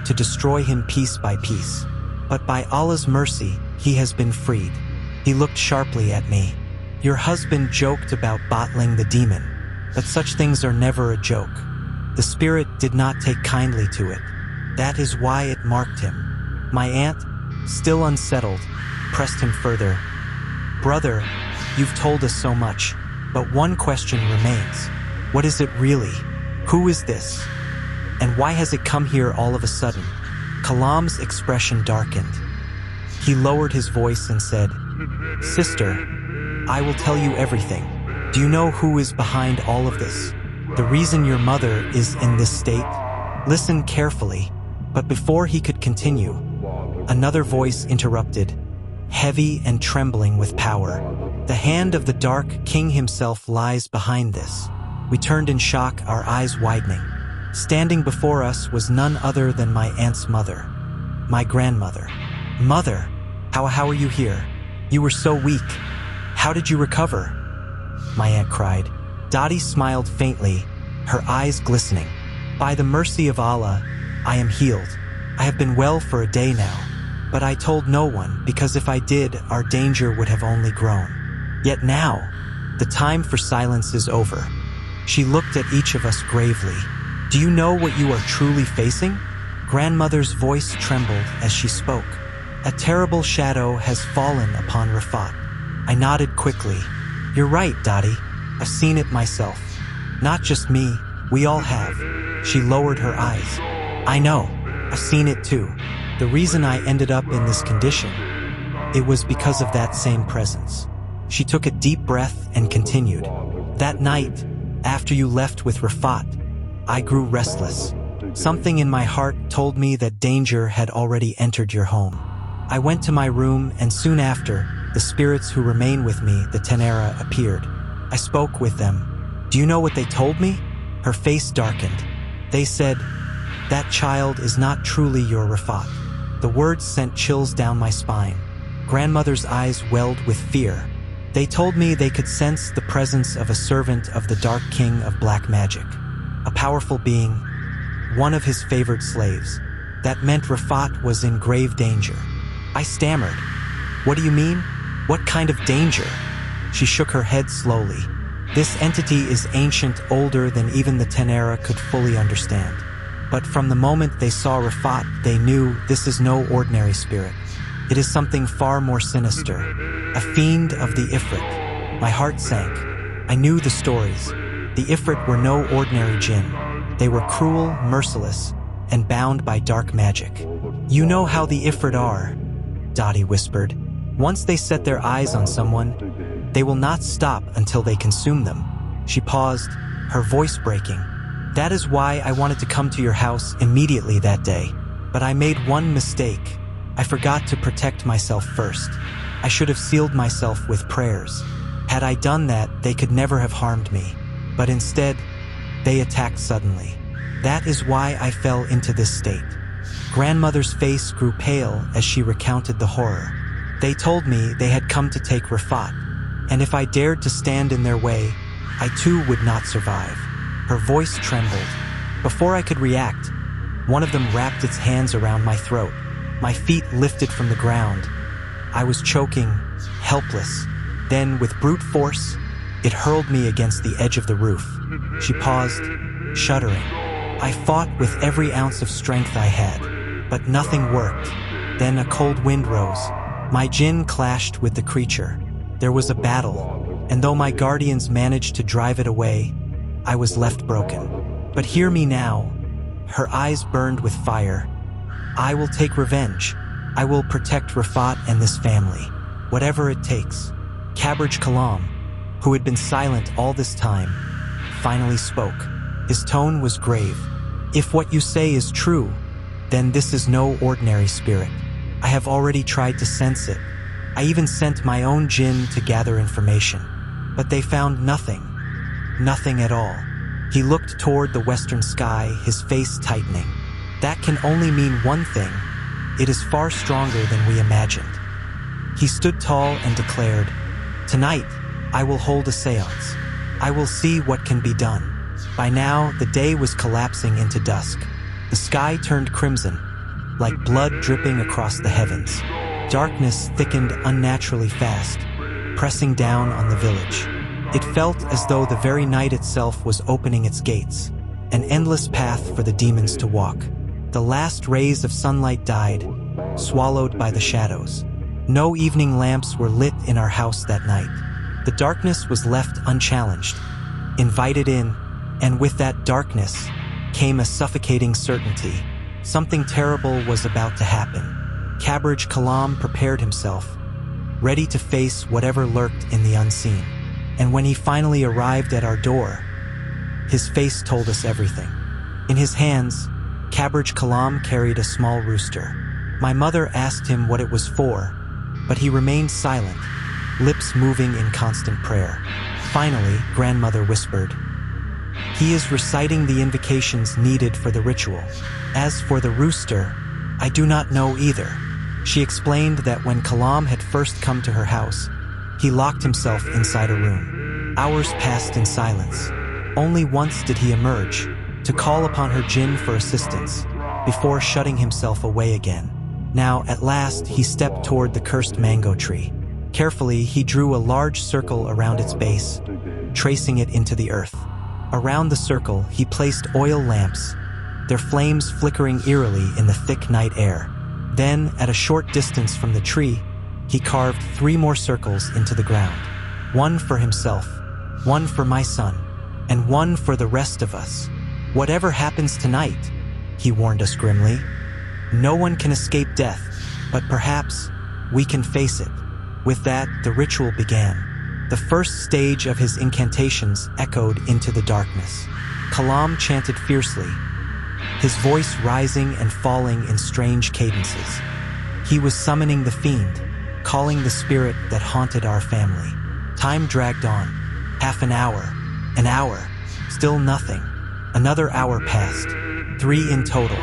to destroy him piece by piece. But by Allah's mercy, he has been freed. He looked sharply at me. "Your husband joked about bottling the demon, but such things are never a joke. The spirit did not take kindly to it. That is why it marked him." My aunt, still unsettled, pressed him further. "Brother, you've told us so much, but one question remains. What is it really? Who is this? And why has it come here all of a sudden?" Kalam's expression darkened. He lowered his voice and said, "Sister, I will tell you everything. Do you know who is behind all of this? The reason your mother is in this state? Listen carefully." But before he could continue, another voice interrupted, heavy and trembling with power. "The hand of the Dark King himself lies behind this." We turned in shock, our eyes widening. Standing before us was none other than my aunt's mother, my grandmother. "Mother, how are you here? You were so weak. How did you recover?" my aunt cried. Dottie smiled faintly, her eyes glistening. "By the mercy of Allah, I am healed. I have been well for a day now, But I told no one, because if I did, our danger would have only grown. Yet now, the time for silence is over. She looked at each of us gravely. Do you know what you are truly facing? Grandmother's voice trembled as she spoke. A terrible shadow has fallen upon Rafat. I nodded quickly. You're right, Dottie. I've seen it myself. Not just me, we all have. She lowered her eyes. I know, I've seen it too. The reason I ended up in this condition, it was because of that same presence. She took a deep breath and continued. That night, after you left with Rafat, I grew restless. Something in my heart told me that danger had already entered your home. I went to my room, and soon after, the spirits who remain with me, the Tenera, appeared. I spoke with them. Do you know what they told me? Her face darkened. They said, that child is not truly your Rafat. The words sent chills down my spine. Grandmother's eyes welled with fear. They told me they could sense the presence of a servant of the Dark King of Black Magic, a powerful being, one of his favored slaves. That meant Rafat was in grave danger. I stammered. What do you mean? What kind of danger? She shook her head slowly. This entity is ancient, older than even the Tenera could fully understand. But from the moment they saw Rafat, they knew this is no ordinary spirit. It is something far more sinister, a fiend of the Ifrit. My heart sank. I knew the stories. The Ifrit were no ordinary jinn. They were cruel, merciless, and bound by dark magic. You know how the Ifrit are, Dottie whispered. Once they set their eyes on someone, they will not stop until they consume them. She paused, her voice breaking. That is why I wanted to come to your house immediately that day. But I made one mistake. I forgot to protect myself first. I should have sealed myself with prayers. Had I done that, they could never have harmed me. But instead, they attacked suddenly. That is why I fell into this state. Grandmother's face grew pale as she recounted the horror. They told me they had come to take Rafat, and if I dared to stand in their way, I too would not survive. Her voice trembled. Before I could react, one of them wrapped its hands around my throat. My feet lifted from the ground. I was choking, helpless. Then, with brute force, it hurled me against the edge of the roof. She paused, shuddering. I fought with every ounce of strength I had, but nothing worked. Then a cold wind rose. My jinn clashed with the creature. There was a battle, and though my guardians managed to drive it away, I was left broken. But hear me now. Her eyes burned with fire. I will take revenge. I will protect Rafat and this family, whatever it takes. Cabbage Kalam, who had been silent all this time, finally spoke. His tone was grave. If what you say is true, then this is no ordinary spirit. I have already tried to sense it. I even sent my own jinn to gather information, but they found nothing. Nothing at all. He looked toward the western sky, his face tightening. That can only mean one thing. It is far stronger than we imagined. He stood tall and declared, Tonight, I will hold a seance. I will see what can be done. By now, the day was collapsing into dusk. The sky turned crimson, like blood dripping across the heavens. Darkness thickened unnaturally fast, pressing down on the village. It felt as though the very night itself was opening its gates, an endless path for the demons to walk. The last rays of sunlight died, swallowed by the shadows. No evening lamps were lit in our house that night. The darkness was left unchallenged, invited in, and with that darkness came a suffocating certainty. Something terrible was about to happen. Cabbage Kalam prepared himself, ready to face whatever lurked in the unseen. And when he finally arrived at our door, his face told us everything. In his hands, Cabbage Kalam carried a small rooster. My mother asked him what it was for, but he remained silent, lips moving in constant prayer. Finally, grandmother whispered, He is reciting the invocations needed for the ritual. As for the rooster, I do not know either. She explained that when Kalam had first come to her house, he locked himself inside a room. Hours passed in silence. Only once did he emerge, to call upon her jinn for assistance, before shutting himself away again. Now, at last, he stepped toward the cursed mango tree. Carefully, he drew a large circle around its base, tracing it into the earth. Around the circle, he placed oil lamps, their flames flickering eerily in the thick night air. Then, at a short distance from the tree, he carved 3 more circles into the ground. One for himself, one for my son, and one for the rest of us. Whatever happens tonight, he warned us grimly, no one can escape death, but perhaps we can face it. With that, the ritual began. The first stage of his incantations echoed into the darkness. Kalam chanted fiercely, his voice rising and falling in strange cadences. He was summoning the fiend, calling the spirit that haunted our family. Time dragged on. Half an hour, still nothing. Another hour passed, 3 in total.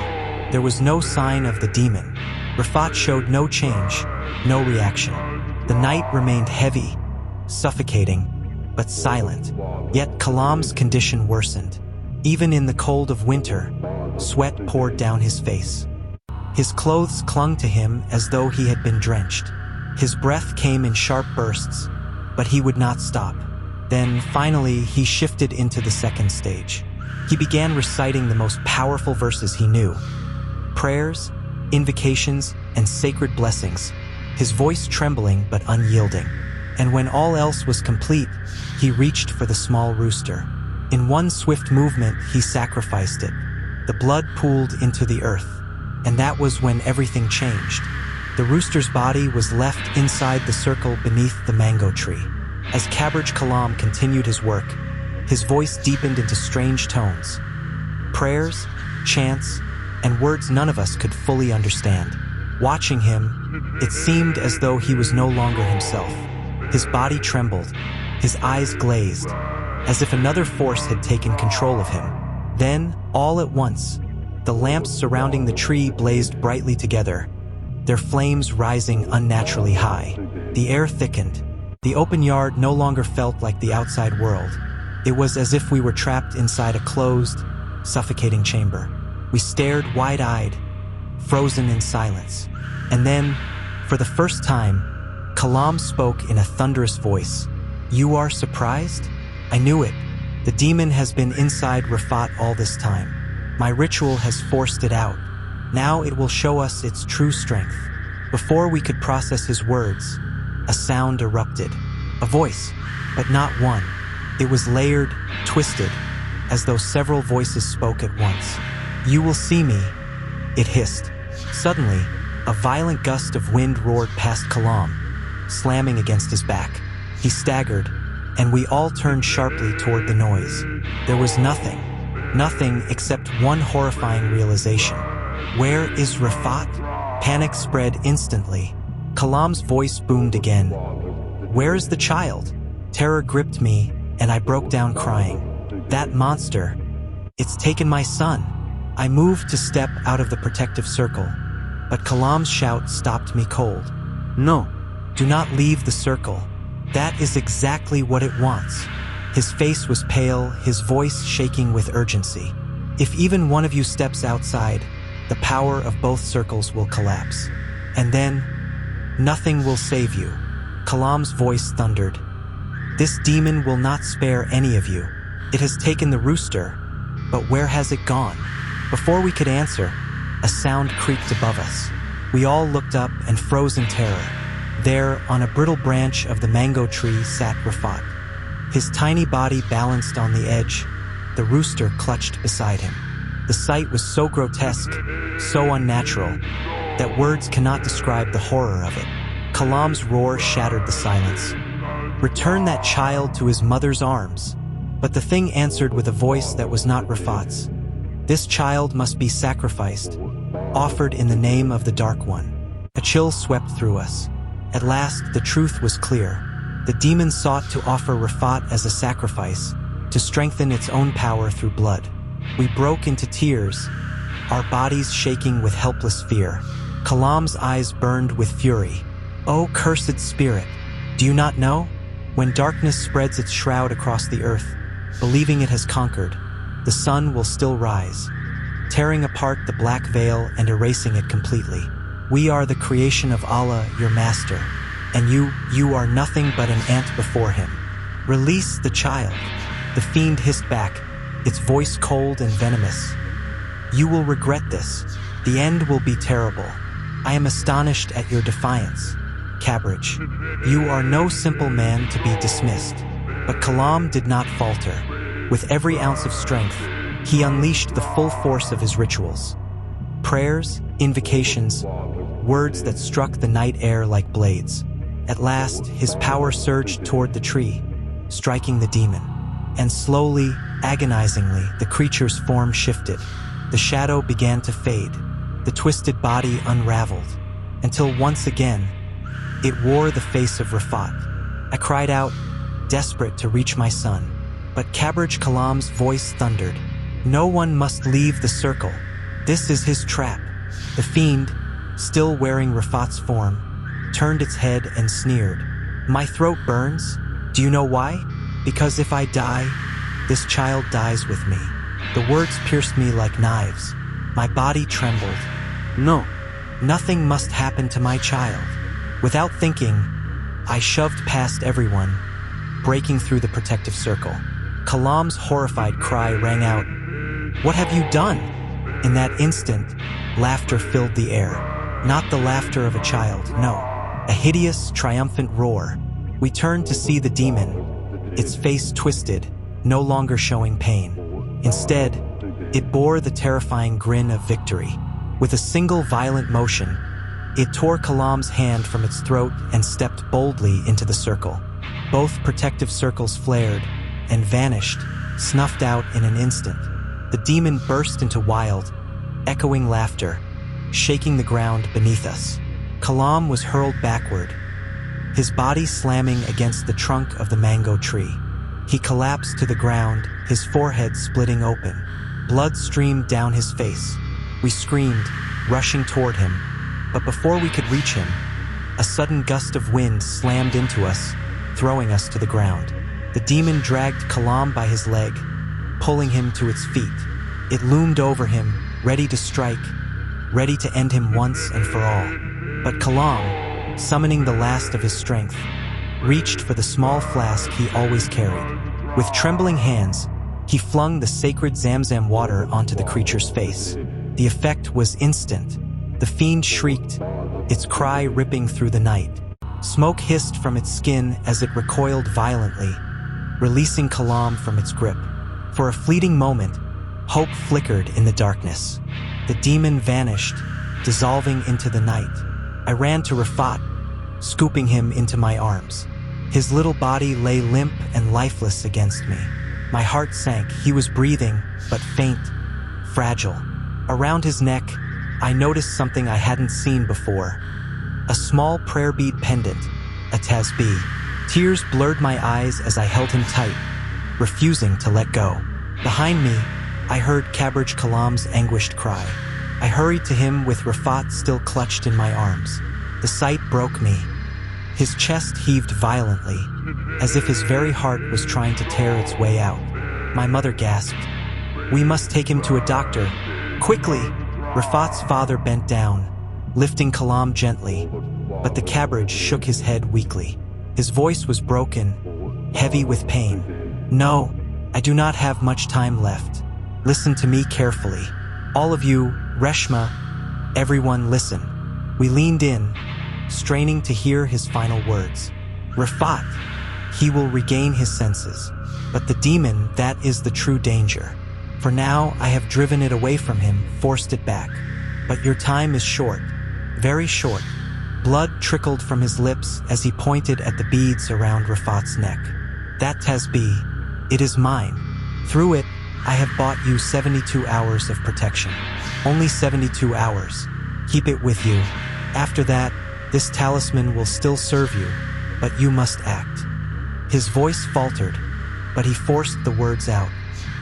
There was no sign of the demon. Rafat showed no change, no reaction. The night remained heavy, suffocating, but silent. Yet Kalam's condition worsened. Even in the cold of winter, sweat poured down his face. His clothes clung to him as though he had been drenched. His breath came in sharp bursts, but he would not stop. Then, finally, he shifted into the second stage. He began reciting the most powerful verses he knew. Prayers, invocations, and sacred blessings, his voice trembling but unyielding. And when all else was complete, he reached for the small rooster. In one swift movement, he sacrificed it. The blood pooled into the earth, and that was when everything changed. The rooster's body was left inside the circle beneath the mango tree. As Cabbage Kalam continued his work, his voice deepened into strange tones. Prayers, chants, and words none of us could fully understand. Watching him, it seemed as though he was no longer himself. His body trembled, his eyes glazed, as if another force had taken control of him. Then, all at once, the lamps surrounding the tree blazed brightly together, their flames rising unnaturally high. The air thickened. The open yard no longer felt like the outside world. It was as if we were trapped inside a closed, suffocating chamber. We stared wide-eyed, frozen in silence. And then, for the first time, Kalam spoke in a thunderous voice. "You are surprised? I knew it. The demon has been inside Rafat all this time. My ritual has forced it out. Now it will show us its true strength." Before we could process his words, a sound erupted. A voice, but not one. It was layered, twisted, as though several voices spoke at once. "You will see me," it hissed. Suddenly, a violent gust of wind roared past Kalam, slamming against his back. He staggered, and we all turned sharply toward the noise. There was nothing except one horrifying realization. Where is Rafat? Panic spread instantly. Kalam's voice boomed again. "Where is the child?" Terror gripped me, and I broke down crying. "That monster, it's taken my son." I moved to step out of the protective circle, but Kalam's shout stopped me cold. "No, do not leave the circle. That is exactly what it wants." His face was pale, his voice shaking with urgency. "If even one of you steps outside, the power of both circles will collapse. And then, nothing will save you." Kalam's voice thundered. "This demon will not spare any of you. It has taken the rooster, but where has it gone?" Before we could answer, a sound creaked above us. We all looked up and froze in terror. There, on a brittle branch of the mango tree, sat Rafat. His tiny body balanced on the edge, the rooster clutched beside him. The sight was so grotesque, so unnatural, that words cannot describe the horror of it. Kalam's roar shattered the silence. "Return that child to his mother's arms." But the thing answered with a voice that was not Rafat's. "This child must be sacrificed, offered in the name of the Dark One." A chill swept through us. At last, the truth was clear. The demon sought to offer Rafat as a sacrifice, to strengthen its own power through blood. We broke into tears, our bodies shaking with helpless fear. Kalam's eyes burned with fury. "O cursed spirit, do you not know? When darkness spreads its shroud across the earth, believing it has conquered, the sun will still rise, tearing apart the black veil and erasing it completely. We are the creation of Allah, your master, and you are nothing but an ant before him. Release the child. The fiend hissed back, its voice cold and venomous. You will regret this. The end will be terrible. I am astonished at your defiance, Cabbage. You are no simple man to be dismissed. But Kalam did not falter. With every ounce of strength, he unleashed the full force of his rituals. Prayers, invocations, words that struck the night air like blades. At last, his power surged toward the tree, striking the demon. And slowly, agonizingly, the creature's form shifted. The shadow began to fade. The twisted body unraveled, until once again, it wore the face of Rafat. I cried out, desperate to reach my son. But Cabbage Kalam's voice thundered. No one must leave the circle. This is his trap. The fiend, still wearing Rafat's form, turned its head and sneered. My throat burns. Do you know why? Because if I die, this child dies with me. The words pierced me like knives. My body trembled. No, nothing must happen to my child. Without thinking, I shoved past everyone, breaking through the protective circle. Kalam's horrified cry rang out. What have you done? In that instant, laughter filled the air. Not the laughter of a child, no. A hideous, triumphant roar. We turned to see the demon, its face twisted, no longer showing pain. Instead, it bore the terrifying grin of victory. With a single violent motion, it tore Kalam's hand from its throat and stepped boldly into the circle. Both protective circles flared and vanished, snuffed out in an instant. The demon burst into wild, echoing laughter, shaking the ground beneath us. Kalam was hurled backward, his body slamming against the trunk of the mango tree. He collapsed to the ground, his forehead splitting open. Blood streamed down his face. We screamed, rushing toward him. But before we could reach him, a sudden gust of wind slammed into us, throwing us to the ground. The demon dragged Kalam by his leg, pulling him to its feet. It loomed over him, ready to strike, ready to end him once and for all. But Kalam, summoning the last of his strength, reached for the small flask he always carried. With trembling hands, he flung the sacred Zamzam water onto the creature's face. The effect was instant. The fiend shrieked, its cry ripping through the night. Smoke hissed from its skin as it recoiled violently, releasing Kalam from its grip. For a fleeting moment, hope flickered in the darkness. The demon vanished, dissolving into the night. I ran to Rafat, scooping him into my arms. His little body lay limp and lifeless against me. My heart sank. He was breathing, but faint, fragile. Around his neck, I noticed something I hadn't seen before. A small prayer bead pendant, a tasbih. Tears blurred my eyes as I held him tight, refusing to let go. Behind me, I heard Cabbage Kalam's anguished cry. I hurried to him with Rafat still clutched in my arms. The sight broke me. His chest heaved violently, as if his very heart was trying to tear its way out. My mother gasped. We must take him to a doctor. Quickly! Rafat's father bent down, lifting Kalam gently, but the cabbage shook his head weakly. His voice was broken, heavy with pain. No, I do not have much time left. Listen to me carefully. All of you, Reshma, everyone listen. We leaned in, straining to hear his final words. Rafat, he will regain his senses. But the demon, that is the true danger. For now, I have driven it away from him, forced it back. But your time is short, very short. Blood trickled from his lips as he pointed at the beads around Rafat's neck. That tasbih, it is mine. Through it, I have bought you 72 hours of protection. Only 72 hours. Keep it with you. After that, this talisman will still serve you, but you must act. His voice faltered, but he forced the words out.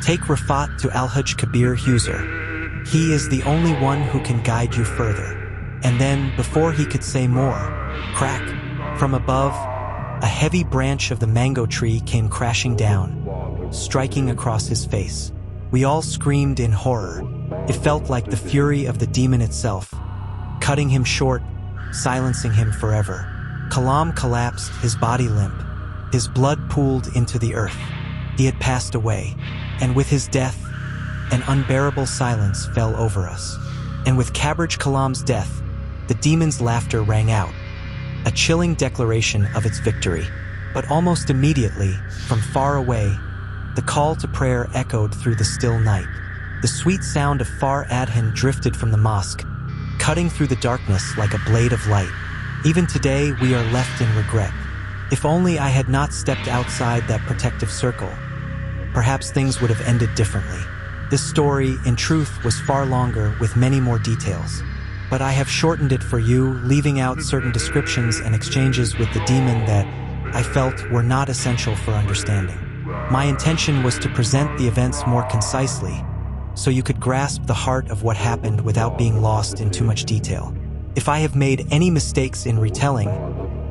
Take Rafat to Alhaj Kabir Huser. He is the only one who can guide you further. And then, before he could say more, crack, from above, a heavy branch of the mango tree came crashing down, striking across his face. We all screamed in horror. It felt like the fury of the demon itself, cutting him short, silencing him forever. Kalam collapsed, his body limp. His blood pooled into the earth. He had passed away, and with his death, an unbearable silence fell over us. And with Cabbage Kalam's death, the demon's laughter rang out, a chilling declaration of its victory. But almost immediately, from far away, the call to prayer echoed through the still night. The sweet sound of Far Adhan drifted from the mosque, cutting through the darkness like a blade of light. Even today, we are left in regret. If only I had not stepped outside that protective circle, perhaps things would have ended differently. This story, in truth, was far longer with many more details. But I have shortened it for you, leaving out certain descriptions and exchanges with the demon that I felt were not essential for understanding. My intention was to present the events more concisely, so you could grasp the heart of what happened without being lost in too much detail. If I have made any mistakes in retelling,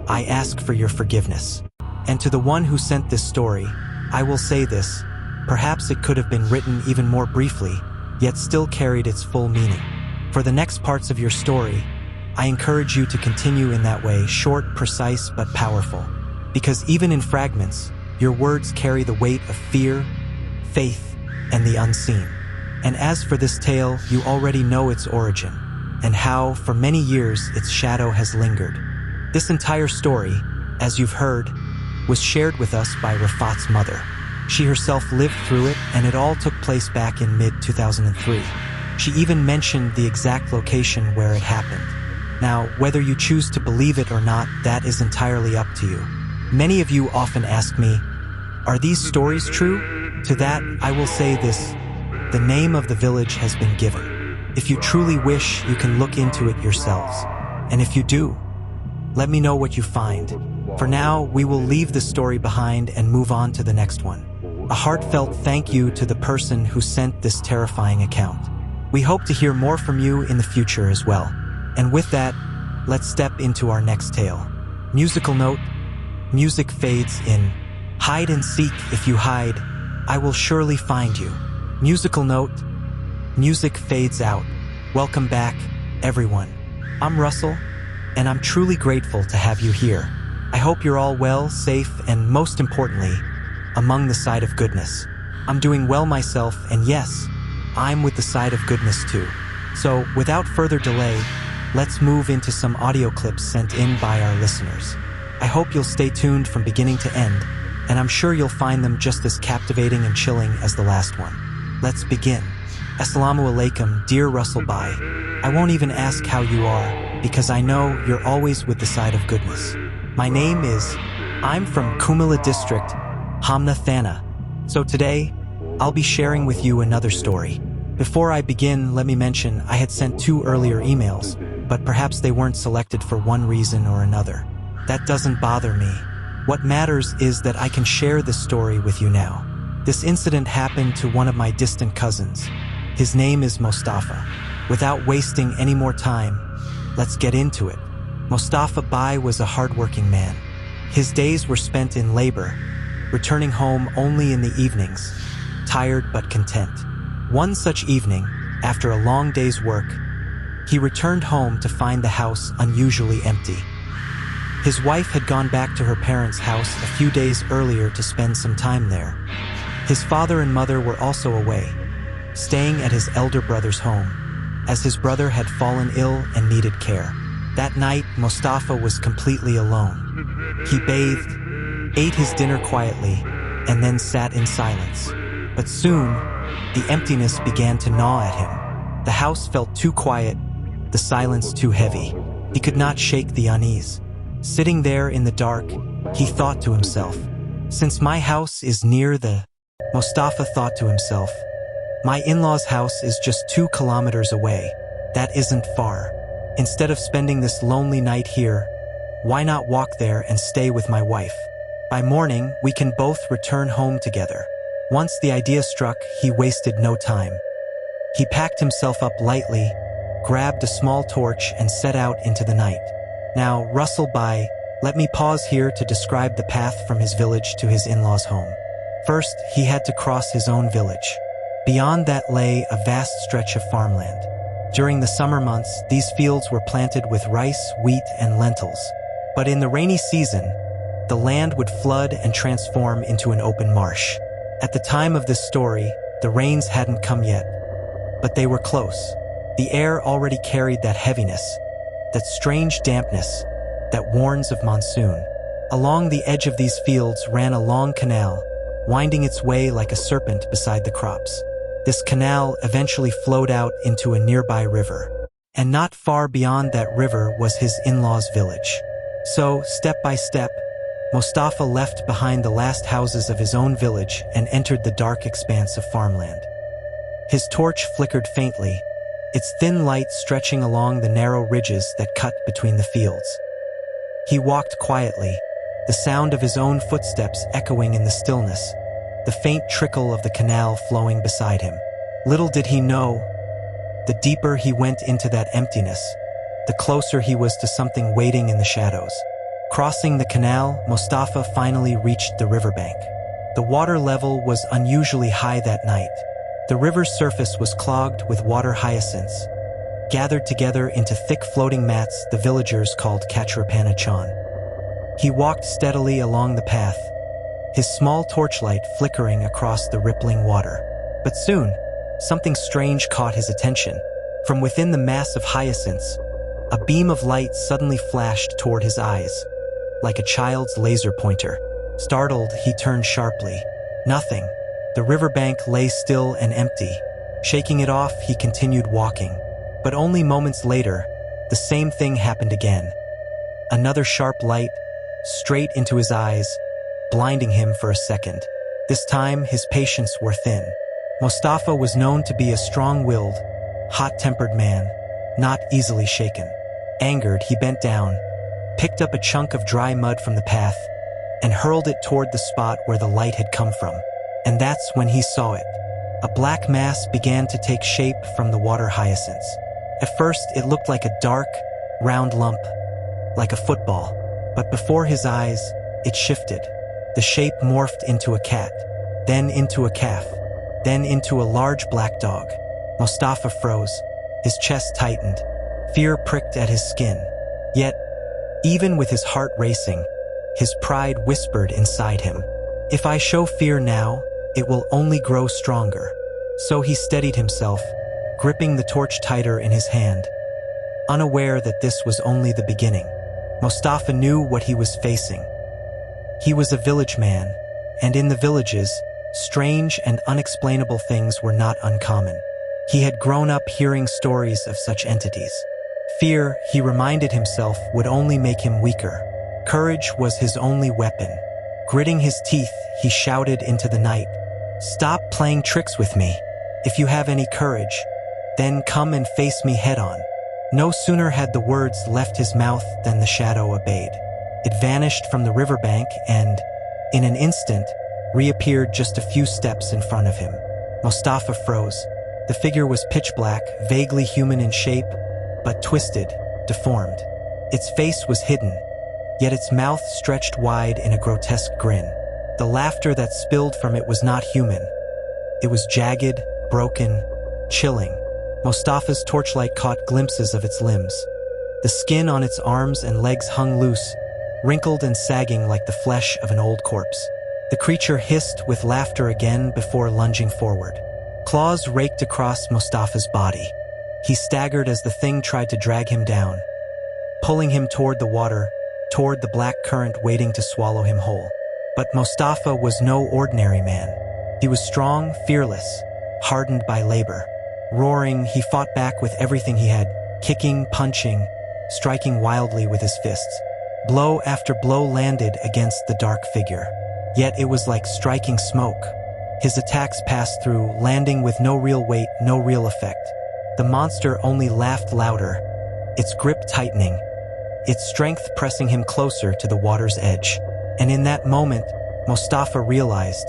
I ask for your forgiveness. And to the one who sent this story, I will say this: perhaps it could have been written even more briefly, yet still carried its full meaning. For the next parts of your story, I encourage you to continue in that way, short, precise, but powerful. Because even in fragments, your words carry the weight of fear, faith, and the unseen. And as for this tale, you already know its origin, and how, for many years, its shadow has lingered. This entire story, as you've heard, was shared with us by Rafat's mother. She herself lived through it, and it all took place back in mid-2003. She even mentioned the exact location where it happened. Now, whether you choose to believe it or not, that is entirely up to you. Many of you often ask me, are these stories true? To that, I will say this: the name of the village has been given. If you truly wish, you can look into it yourselves. And if you do, let me know what you find. For now, we will leave the story behind and move on to the next one. A heartfelt thank you to the person who sent this terrifying account. We hope to hear more from you in the future as well. And with that, let's step into our next tale. Musical note: music fades in. Hide and seek. If you hide, I will surely find you. Musical note: music fades out. Welcome back, everyone. I'm Russell, and I'm truly grateful to have you here. I hope you're all well, safe, and most importantly, among the side of goodness. I'm doing well myself, and yes, I'm with the side of goodness too. So, without further delay, let's move into some audio clips sent in by our listeners. I hope you'll stay tuned from beginning to end, and I'm sure you'll find them just as captivating and chilling as the last one. Let's begin. Assalamu alaikum, dear Russell Bhai. I won't even ask how you are, because I know you're always with the side of goodness. My name is... I'm from Kumala district, Hamna Thana. So today, I'll be sharing with you another story. Before I begin, let me mention I had sent 2 earlier emails, but perhaps they weren't selected for one reason or another. That doesn't bother me. What matters is that I can share this story with you now. This incident happened to one of my distant cousins. His name is Mustafa. Without wasting any more time, let's get into it. Mustafa Bhai was a hardworking man. His days were spent in labor, returning home only in the evenings, tired but content. One such evening, after a long day's work, he returned home to find the house unusually empty. His wife had gone back to her parents' house a few days earlier to spend some time there. His father and mother were also away, staying at his elder brother's home, as his brother had fallen ill and needed care. That night, Mustafa was completely alone. He bathed, ate his dinner quietly, and then sat in silence. But soon, the emptiness began to gnaw at him. The house felt too quiet, the silence too heavy. He could not shake the unease. Sitting there in the dark, he thought to himself, since my house is near the... Mustafa thought to himself, my in-laws' house is just 2 kilometers away. That isn't far. Instead of spending this lonely night here, why not walk there and stay with my wife? By morning, we can both return home together. Once the idea struck, he wasted no time. He packed himself up lightly, grabbed a small torch, and set out into the night. Now, Russell Bhai, let me pause here to describe the path from his village to his in-laws' home. First, he had to cross his own village. Beyond that lay a vast stretch of farmland. During the summer months, these fields were planted with rice, wheat, and lentils. But in the rainy season, the land would flood and transform into an open marsh. At the time of this story, the rains hadn't come yet, but they were close. The air already carried that heaviness, that strange dampness that warns of monsoon. Along the edge of these fields ran a long canal, winding its way like a serpent beside the crops. This canal eventually flowed out into a nearby river, and not far beyond that river was his in-laws' village. So, step by step, Mustafa left behind the last houses of his own village and entered the dark expanse of farmland. His torch flickered faintly, its thin light stretching along the narrow ridges that cut between the fields. He walked quietly, the sound of his own footsteps echoing in the stillness, the faint trickle of the canal flowing beside him. Little did he know, the deeper he went into that emptiness, the closer he was to something waiting in the shadows. Crossing the canal, Mustafa finally reached the riverbank. The water level was unusually high that night. The river's surface was clogged with water hyacinths, gathered together into thick floating mats the villagers called Kachrapanachan. He walked steadily along the path, his small torchlight flickering across the rippling water. But soon, something strange caught his attention. From within the mass of hyacinths, a beam of light suddenly flashed toward his eyes, like a child's laser pointer. Startled, he turned sharply. Nothing. The riverbank lay still and empty. Shaking it off, he continued walking. But only moments later, the same thing happened again. Another sharp light, straight into his eyes, blinding him for a second. This time, his patience wore thin. Mustafa was known to be a strong-willed, hot-tempered man, not easily shaken. Angered, he bent down, picked up a chunk of dry mud from the path, and hurled it toward the spot where the light had come from. And that's when he saw it. A black mass began to take shape from the water hyacinths. At first, it looked like a dark, round lump, like a football. But before his eyes, it shifted. The shape morphed into a cat, then into a calf, then into a large black dog. Mustafa froze. His chest tightened. Fear pricked at his skin. Yet, even with his heart racing, his pride whispered inside him, "If I show fear now, it will only grow stronger." So he steadied himself, gripping the torch tighter in his hand, unaware that this was only the beginning. Mustafa knew what he was facing. He was a village man, and in the villages, strange and unexplainable things were not uncommon. He had grown up hearing stories of such entities. Fear, he reminded himself, would only make him weaker. Courage was his only weapon. Gritting his teeth, he shouted into the night, "Stop playing tricks with me. If you have any courage, then come and face me head-on." No sooner had the words left his mouth than the shadow obeyed. It vanished from the riverbank and, in an instant, reappeared just a few steps in front of him. Mustafa froze. The figure was pitch black, vaguely human in shape, but twisted, deformed. Its face was hidden, yet its mouth stretched wide in a grotesque grin. The laughter that spilled from it was not human. It was jagged, broken, chilling. Mustafa's torchlight caught glimpses of its limbs. The skin on its arms and legs hung loose, wrinkled and sagging like the flesh of an old corpse. The creature hissed with laughter again before lunging forward. Claws raked across Mustafa's body. He staggered as the thing tried to drag him down, pulling him toward the water, toward the black current waiting to swallow him whole. But Mustafa was no ordinary man. He was strong, fearless, hardened by labor. Roaring, he fought back with everything he had, kicking, punching, striking wildly with his fists. Blow after blow landed against the dark figure. Yet it was like striking smoke. His attacks passed through, landing with no real weight, no real effect. The monster only laughed louder, its grip tightening, its strength pressing him closer to the water's edge. And in that moment, Mustafa realized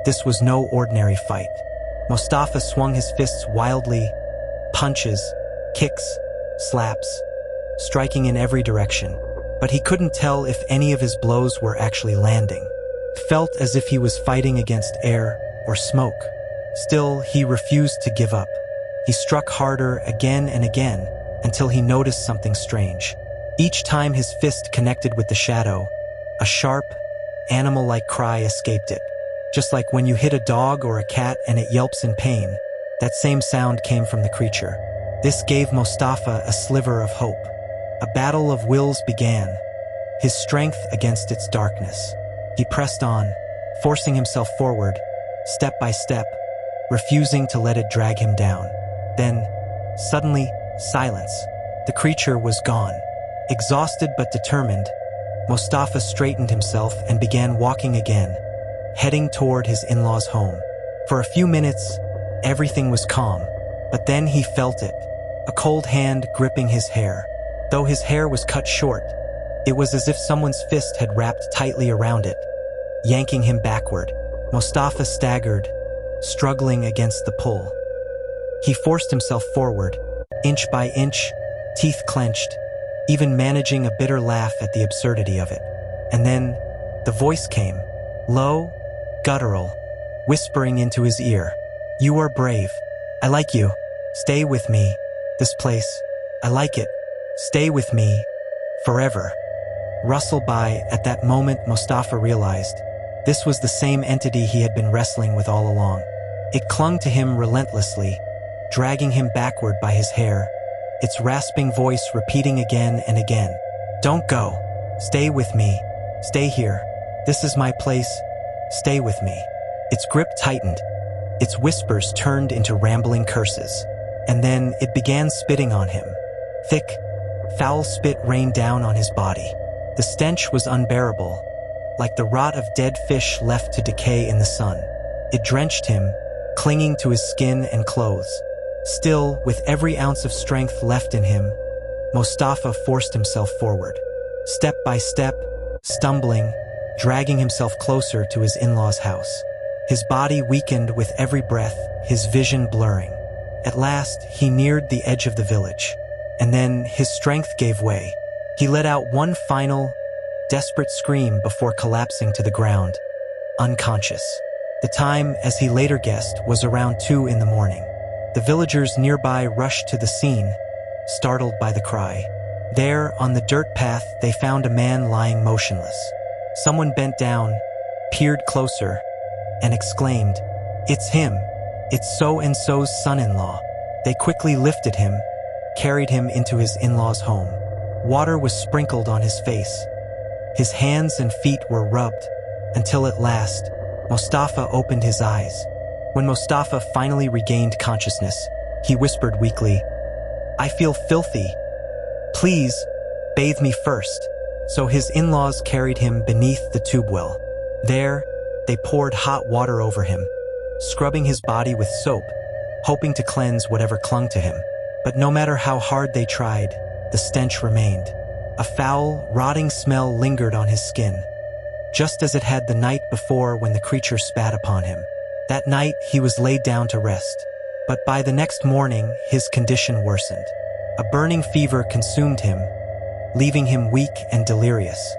this was no ordinary fight. Mustafa swung his fists wildly, punches, kicks, slaps, striking in every direction. But he couldn't tell if any of his blows were actually landing. It felt as if he was fighting against air or smoke. Still, he refused to give up. He struck harder again and again until he noticed something strange. Each time his fist connected with the shadow, a sharp, animal-like cry escaped it. Just like when you hit a dog or a cat and it yelps in pain, that same sound came from the creature. This gave Mostafa a sliver of hope. A battle of wills began, his strength against its darkness. He pressed on, forcing himself forward, step by step, refusing to let it drag him down. Then, suddenly, silence. The creature was gone. Exhausted but determined, Mostafa straightened himself and began walking again, heading toward his in-laws' home. For a few minutes, everything was calm, but then he felt it, a cold hand gripping his hair. Though his hair was cut short, it was as if someone's fist had wrapped tightly around it, yanking him backward. Mostafa staggered, struggling against the pull. He forced himself forward, inch by inch, teeth clenched, even managing a bitter laugh at the absurdity of it. And then, the voice came, low, guttural, whispering into his ear. "You are brave. I like you. Stay with me. This place, I like it. Stay with me. Forever." Rustle by. At that moment, Mostafa realized this was the same entity he had been wrestling with all along. It clung to him relentlessly, dragging him backward by his hair, its rasping voice repeating again and again. "Don't go. Stay with me. Stay here. This is my place. Stay with me." Its grip tightened. Its whispers turned into rambling curses. And then it began spitting on him. Thick, foul spit rained down on his body. The stench was unbearable, like the rot of dead fish left to decay in the sun. It drenched him, clinging to his skin and clothes. Still, with every ounce of strength left in him, Mostafa forced himself forward. Step by step, stumbling, dragging himself closer to his in-laws' house. His body weakened with every breath, his vision blurring. At last, he neared the edge of the village. And then his strength gave way. He let out one final, desperate scream before collapsing to the ground, unconscious. The time, as he later guessed, was around 2 in the morning. The villagers nearby rushed to the scene, startled by the cry. There, on the dirt path, they found a man lying motionless. Someone bent down, peered closer, and exclaimed, "It's him! It's so-and-so's son-in-law." They quickly lifted him, carried him into his in-laws' home. Water was sprinkled on his face. His hands and feet were rubbed, until at last, Mostafa opened his eyes. When Mostafa finally regained consciousness, he whispered weakly, "I feel filthy. Please, bathe me first." So his in-laws carried him beneath the tube well. There, they poured hot water over him, scrubbing his body with soap, hoping to cleanse whatever clung to him. But no matter how hard they tried, the stench remained. A foul, rotting smell lingered on his skin, just as it had the night before when the creature spat upon him. That night, he was laid down to rest. But by the next morning, his condition worsened. A burning fever consumed him, leaving him weak and delirious.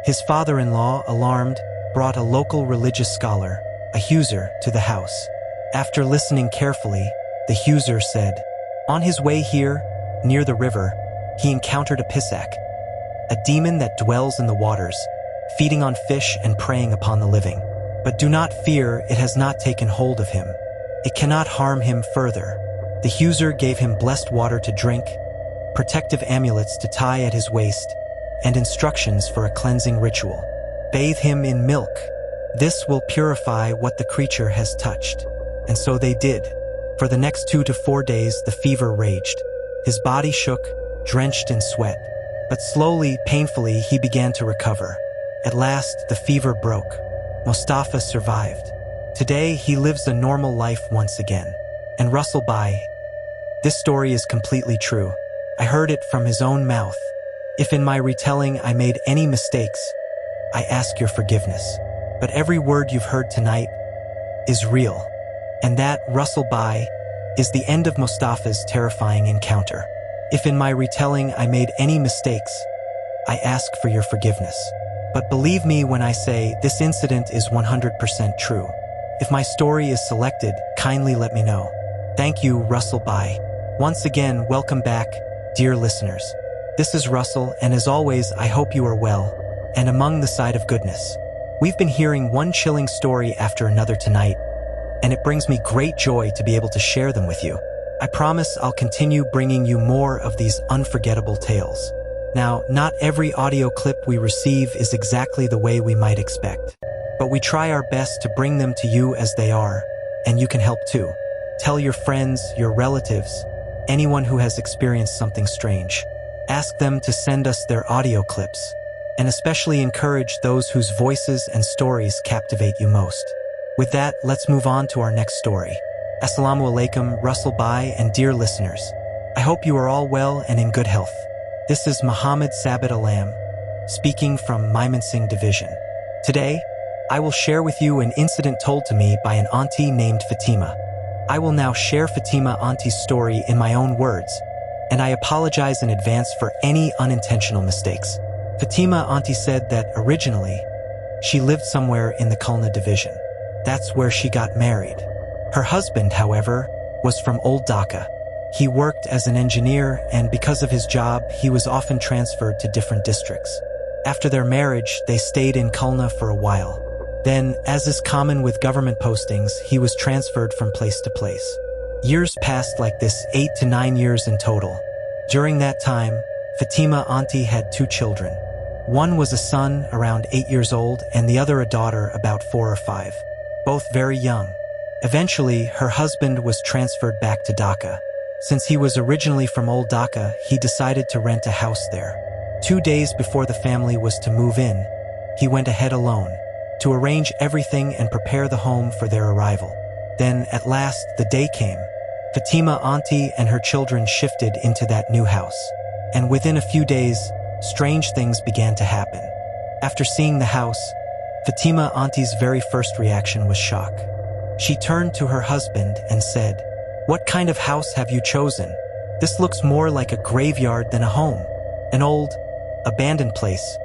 His father-in-law, alarmed, brought a local religious scholar, a Huser, to the house. After listening carefully, the Huser said, "On his way here, near the river, he encountered a pisak, a demon that dwells in the waters, feeding on fish and preying upon the living. But do not fear, it has not taken hold of him. It cannot harm him further." The Huser gave him blessed water to drink, protective amulets to tie at his waist, and instructions for a cleansing ritual. "Bathe him in milk. This will purify what the creature has touched." And so they did. For the next 2 to 4 days, the fever raged. His body shook, drenched in sweat. But slowly, painfully, he began to recover. At last, the fever broke. Mostafa survived. Today, he lives a normal life once again. And Russell Bai. This story is completely true. I heard it from his own mouth. If in my retelling I made any mistakes, I ask your forgiveness. But every word you've heard tonight is real. And that, Russell Bai, is the end of Mostafa's terrifying encounter. If in my retelling I made any mistakes, I ask for your forgiveness. But believe me when I say this incident is 100% true. If my story is selected, kindly let me know. Thank you, Russell. Bye. Once again, welcome back, dear listeners. This is Russell, and as always, I hope you are well and among the side of goodness. We've been hearing one chilling story after another tonight, and it brings me great joy to be able to share them with you. I promise I'll continue bringing you more of these unforgettable tales. Now, not every audio clip we receive is exactly the way we might expect, but we try our best to bring them to you as they are, and you can help too. Tell your friends, your relatives, anyone who has experienced something strange. Ask them to send us their audio clips, and especially encourage those whose voices and stories captivate you most. With that, let's move on to our next story. Assalamu alaikum, Russell Bhai, and dear listeners. I hope you are all well and in good health. This is Muhammad Sabit Alam, speaking from Mymensingh Division. Today, I will share with you an incident told to me by an auntie named Fatima. I will now share Fatima auntie's story in my own words, and I apologize in advance for any unintentional mistakes. Fatima auntie said that originally, she lived somewhere in the Khulna division. That's where she got married. Her husband, however, was from Old Dhaka. He worked as an engineer, and because of his job, he was often transferred to different districts. After their marriage, they stayed in Khulna for a while. Then, as is common with government postings, he was transferred from place to place. Years passed like this, 8 to 9 years in total. During that time, Fatima auntie had 2 children. One was a son around 8 years old, and the other a daughter about 4 or 5. Both very young. Eventually, her husband was transferred back to Dhaka. Since he was originally from Old Dhaka, he decided to rent a house there. 2 days before the family was to move in, he went ahead alone to arrange everything and prepare the home for their arrival. Then, at last, the day came. Fatima auntie and her children shifted into that new house. And within a few days, strange things began to happen. After seeing the house, Fatima auntie's very first reaction was shock. She turned to her husband and said, "What kind of house have you chosen? This looks more like a graveyard than a home. An old, abandoned place.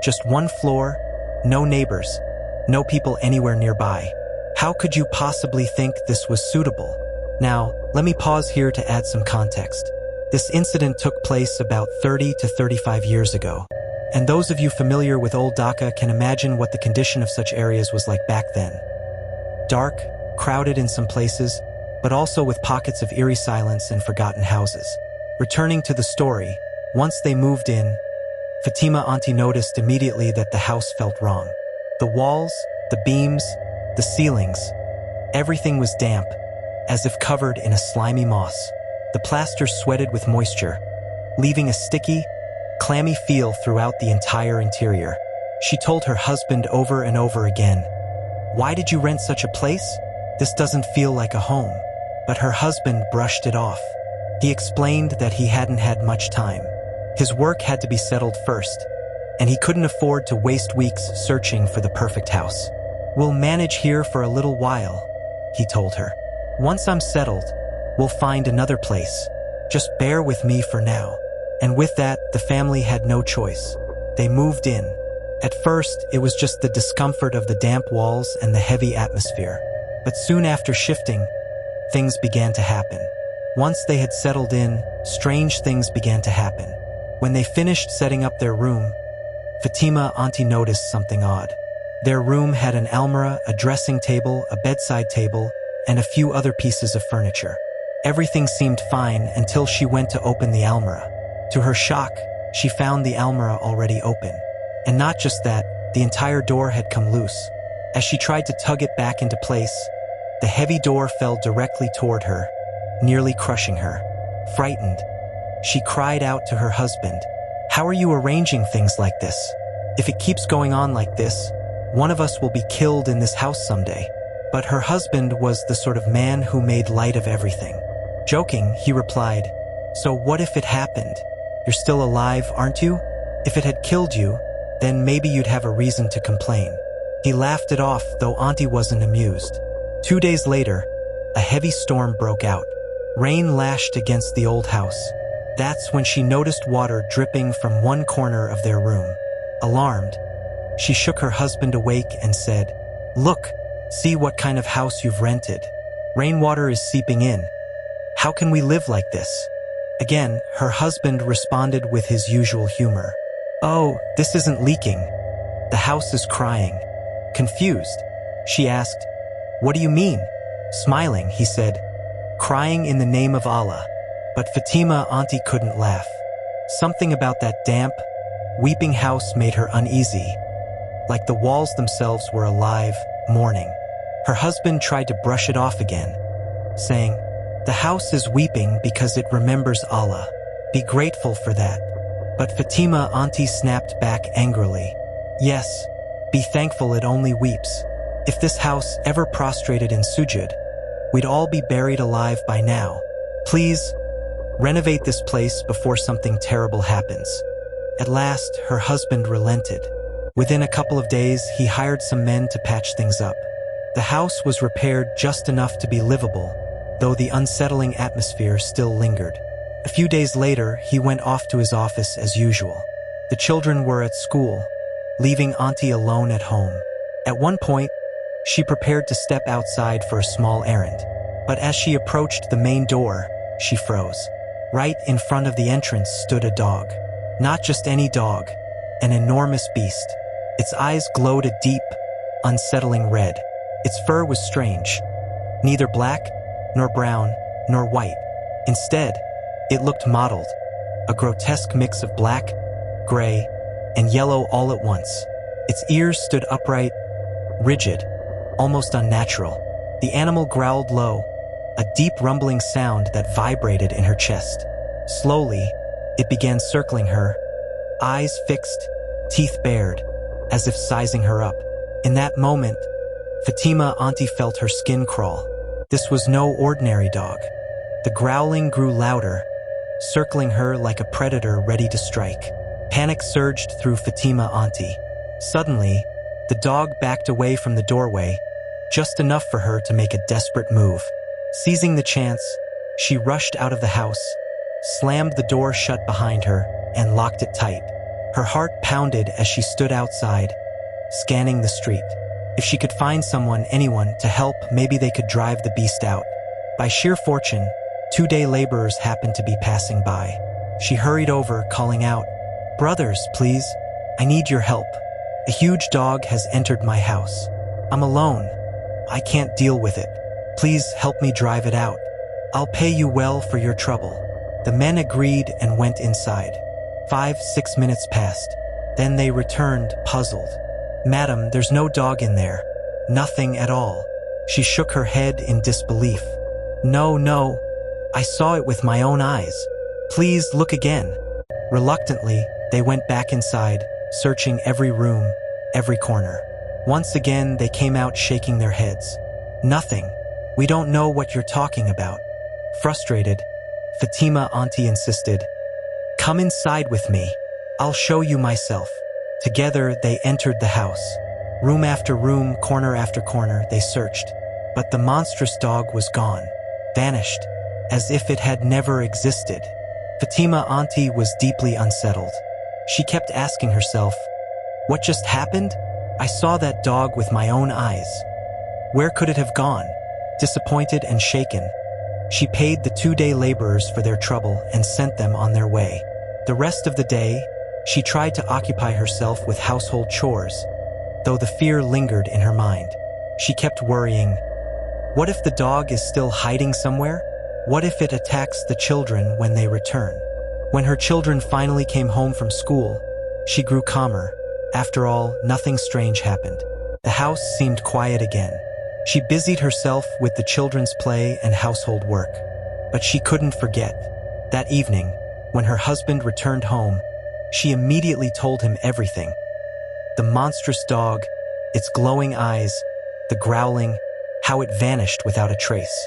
Just 1 floor, no neighbors, no people anywhere nearby. How could you possibly think this was suitable?" Now, let me pause here to add some context. This incident took place about 30 to 35 years ago, and those of you familiar with Old Dhaka can imagine what the condition of such areas was like back then. Dark, crowded in some places, but also with pockets of eerie silence and forgotten houses. Returning to the story, once they moved in, Fatima auntie noticed immediately that the house felt wrong. The walls, the beams, the ceilings, everything was damp, as if covered in a slimy moss. The plaster sweated with moisture, leaving a sticky, clammy feel throughout the entire interior. She told her husband over and over again, "Why did you rent such a place? This doesn't feel like a home." But her husband brushed it off. He explained that he hadn't had much time. His work had to be settled first, and he couldn't afford to waste weeks searching for the perfect house. "We'll manage here for a little while," he told her. "Once I'm settled, we'll find another place. Just bear with me for now." And with that, the family had no choice. They moved in. At first, it was just the discomfort of the damp walls and the heavy atmosphere. But soon after shifting, things began to happen. Once they had settled in, strange things began to happen. When they finished setting up their room, Fatima auntie noticed something odd. Their room had an almirah, a dressing table, a bedside table, and a few other pieces of furniture. Everything seemed fine until she went to open the almirah. To her shock, she found the almirah already open. And not just that, the entire door had come loose. As she tried to tug it back into place, the heavy door fell directly toward her, nearly crushing her. Frightened, she cried out to her husband, "How are you arranging things like this? If it keeps going on like this, one of us will be killed in this house someday." But her husband was the sort of man who made light of everything. Joking, he replied, "So what if it happened? You're still alive, aren't you? If it had killed you, then maybe you'd have a reason to complain." He laughed it off, though auntie wasn't amused. 2 days later, a heavy storm broke out. Rain lashed against the old house. That's when she noticed water dripping from one corner of their room. Alarmed, she shook her husband awake and said, "Look, see what kind of house you've rented. Rainwater is seeping in. How can we live like this? Again, her husband responded with his usual humor. Oh, this isn't leaking. The house is crying. Confused, she asked, What do you mean? Smiling, he said, Crying in the name of Allah. But Fatima auntie couldn't laugh. Something about that damp, weeping house made her uneasy, like the walls themselves were alive, mourning. Her husband tried to brush it off again, saying, The house is weeping because it remembers Allah. Be grateful for that. But Fatima auntie snapped back angrily. Yes, be thankful it only weeps. If this house ever prostrated in sujud, we'd all be buried alive by now. Please, renovate this place before something terrible happens. At last, her husband relented. Within a couple of days, he hired some men to patch things up. The house was repaired just enough to be livable, though the unsettling atmosphere still lingered. A few days later, he went off to his office as usual. The children were at school, leaving Auntie alone at home. At one point, she prepared to step outside for a small errand. But as she approached the main door, she froze. Right in front of the entrance stood a dog. Not just any dog, an enormous beast. Its eyes glowed a deep, unsettling red. Its fur was strange. Neither black, nor brown, nor white. Instead, it looked mottled, a grotesque mix of black, gray, and yellow all at once. Its ears stood upright, rigid, almost unnatural. The animal growled low, a deep rumbling sound that vibrated in her chest. Slowly, it began circling her, eyes fixed, teeth bared, as if sizing her up. In that moment, Fatima auntie felt her skin crawl. This was no ordinary dog. The growling grew louder, circling her like a predator ready to strike. Panic surged through Fatima auntie. Suddenly, the dog backed away from the doorway, just enough for her to make a desperate move. Seizing the chance, she rushed out of the house, slammed the door shut behind her, and locked it tight. Her heart pounded as she stood outside, scanning the street. If she could find anyone to help, maybe they could drive the beast out. By sheer fortune, 2 day laborers happened to be passing by. She hurried over, calling out, "Brothers, please, I need your help. A huge dog has entered my house. I'm alone. I can't deal with it. Please help me drive it out. I'll pay you well for your trouble." The men agreed and went inside. 5-6 minutes passed. Then they returned, puzzled. "Madam, there's no dog in there. Nothing at all." She shook her head in disbelief. No, I saw it with my own eyes. Please look again." Reluctantly, they went back inside, searching every room, every corner. Once again, they came out shaking their heads. "Nothing. We don't know what you're talking about." Frustrated, Fatima auntie insisted, "Come inside with me. I'll show you myself." Together, they entered the house. Room after room, corner after corner, they searched. But the monstrous dog was gone, vanished, as if it had never existed. Fatima auntie was deeply unsettled. She kept asking herself, "What just happened? I saw that dog with my own eyes. Where could it have gone?" Disappointed and shaken, she paid the 2 day laborers for their trouble and sent them on their way. The rest of the day, she tried to occupy herself with household chores, though the fear lingered in her mind. She kept worrying, what if the dog is still hiding somewhere? What if it attacks the children when they return? When her children finally came home from school, she grew calmer. After all, nothing strange happened. The house seemed quiet again. She busied herself with the children's play and household work. But she couldn't forget. That evening, when her husband returned home, she immediately told him everything. The monstrous dog, its glowing eyes, the growling, how it vanished without a trace.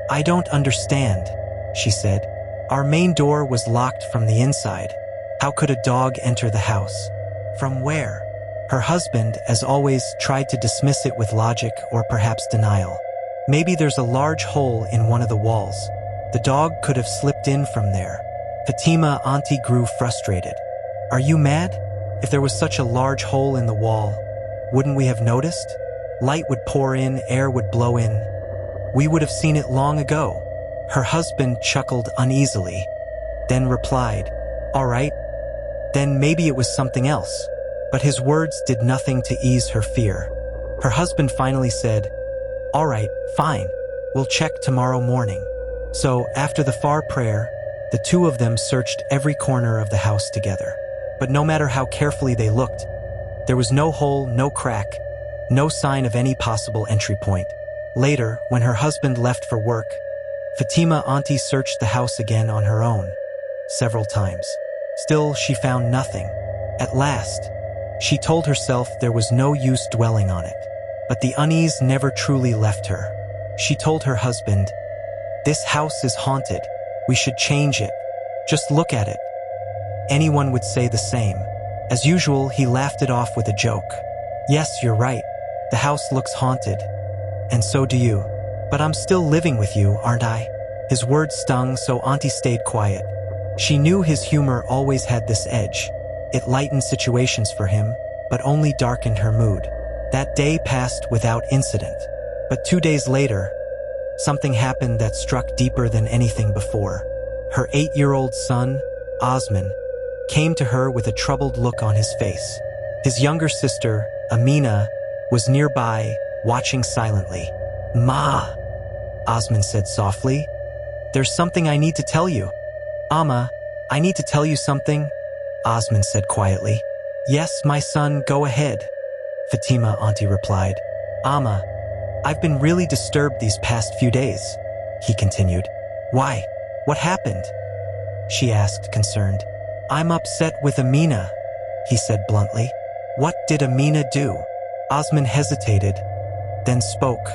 "I don't understand," she said. "Our main door was locked from the inside. How could a dog enter the house? From where?" Her husband, as always, tried to dismiss it with logic or perhaps denial. "Maybe there's a large hole in one of the walls. The dog could have slipped in from there." Fatima auntie grew frustrated. "Are you mad? If there was such a large hole in the wall, wouldn't we have noticed? Light would pour in, air would blow in. We would have seen it long ago." Her husband chuckled uneasily, then replied, "All right, then maybe it was something else." But his words did nothing to ease her fear. Her husband finally said, "All right, fine. We'll check tomorrow morning." So, after the far prayer, the two of them searched every corner of the house together. But no matter how carefully they looked, there was no hole, no crack, no sign of any possible entry point. Later, when her husband left for work, Fatima Auntie searched the house again on her own, several times. Still, she found nothing. At last, she told herself there was no use dwelling on it. But the unease never truly left her. She told her husband, "This house is haunted. We should change it. Just look at it." Anyone would say the same. As usual, he laughed it off with a joke. "Yes, you're right. The house looks haunted. And so do you. But I'm still living with you, aren't I?" His words stung, so Auntie stayed quiet. She knew his humor always had this edge. It lightened situations for him, but only darkened her mood. That day passed without incident. But 2 days later, something happened that struck deeper than anything before. Her 8-year-old son, Osman, came to her with a troubled look on his face. His younger sister, Amina, was nearby, watching silently. "Ma," Osman said softly, "there's something I need to tell you." "Amma, I need to tell you something," Osman said quietly. "Yes, my son, go ahead," Fatima Auntie replied. "Amma, I've been really disturbed these past few days," he continued. "Why? What happened?" she asked, concerned. "I'm upset with Amina," he said bluntly. "What did Amina do?" Osman hesitated, then spoke.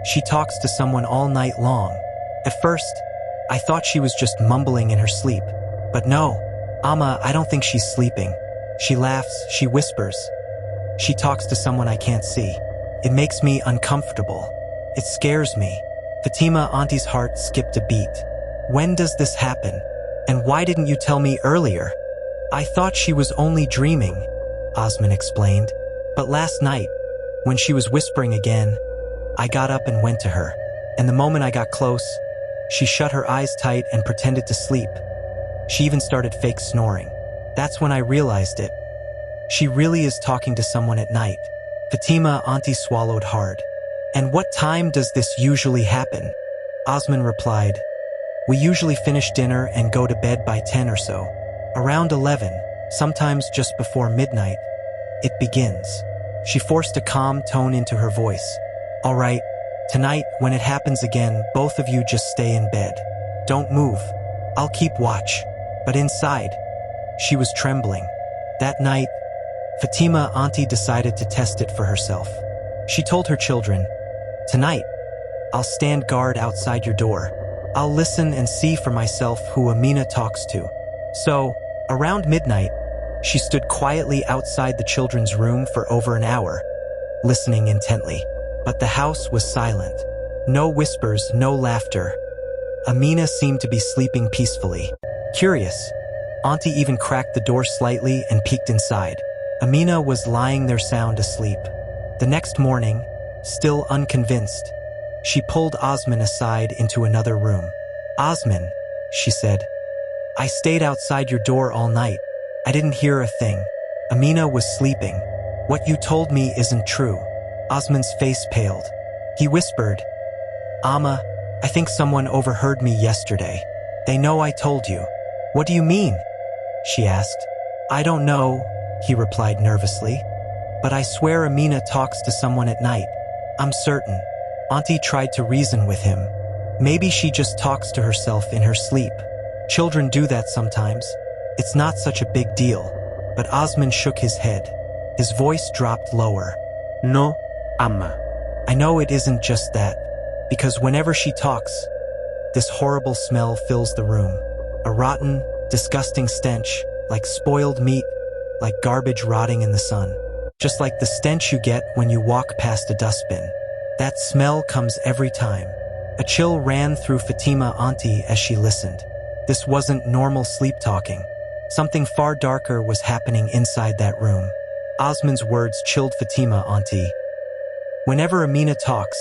"She talks to someone all night long. At first, I thought she was just mumbling in her sleep. But no, Amma, I don't think she's sleeping. She laughs, she whispers. She talks to someone I can't see. It makes me uncomfortable. It scares me." Fatima Auntie's heart skipped a beat. "When does this happen? And why didn't you tell me earlier?" "I thought she was only dreaming," Osman explained. "But last night, when she was whispering again, I got up and went to her. And the moment I got close, she shut her eyes tight and pretended to sleep. She even started fake snoring. That's when I realized it. She really is talking to someone at night." Fatima Auntie swallowed hard. "And what time does this usually happen?" Osman replied, "We usually finish dinner and go to bed by 10 or so. Around 11, sometimes just before midnight, it begins." She forced a calm tone into her voice. "All right, tonight, when it happens again, both of you just stay in bed. Don't move. I'll keep watch." But inside, she was trembling. That night, Fatima Auntie decided to test it for herself. She told her children, "Tonight, I'll stand guard outside your door. I'll listen and see for myself who Amina talks to." So, around midnight, she stood quietly outside the children's room for over an hour, listening intently. But the house was silent. No whispers, no laughter. Amina seemed to be sleeping peacefully. Curious, Auntie even cracked the door slightly and peeked inside. Amina was lying there sound asleep. The next morning, still unconvinced, she pulled Osman aside into another room. "Osman," she said, "I stayed outside your door all night. I didn't hear a thing. Amina was sleeping. What you told me isn't true." Osman's face paled. He whispered, "Amma, I think someone overheard me yesterday. They know I told you." "What do you mean?" she asked. "I don't know," he replied nervously. "But I swear Amina talks to someone at night. I'm certain." Auntie tried to reason with him. Maybe she just talks to herself in her sleep. Children do that sometimes. It's not such a big deal. But Osman shook his head. His voice dropped lower. "No, Amma. I know it isn't just that. Because whenever she talks, this horrible smell fills the room. A rotten, disgusting stench, like spoiled meat, like garbage rotting in the sun. Just like the stench you get when you walk past a dustbin. That smell comes every time." A chill ran through Fatima Auntie as she listened. This wasn't normal sleep talking. Something far darker was happening inside that room. Osman's words chilled Fatima Auntie. "Whenever Amina talks,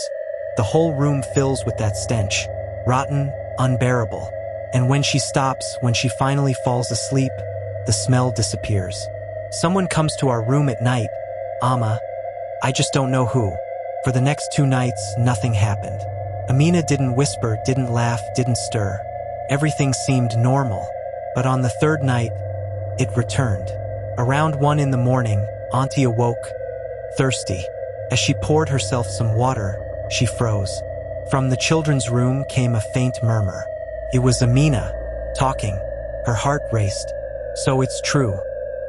the whole room fills with that stench. Rotten, unbearable. And when she stops, when she finally falls asleep, the smell disappears. Someone comes to our room at night, Amma. I just don't know who. For the next 2 nights, nothing happened. Amina didn't whisper, didn't laugh, didn't stir. Everything seemed normal. But on the 3rd night, it returned. Around 1 in the morning, Auntie awoke, thirsty. As she poured herself some water, she froze. From the children's room came a faint murmur. It was Amina, talking. Her heart raced. So it's true.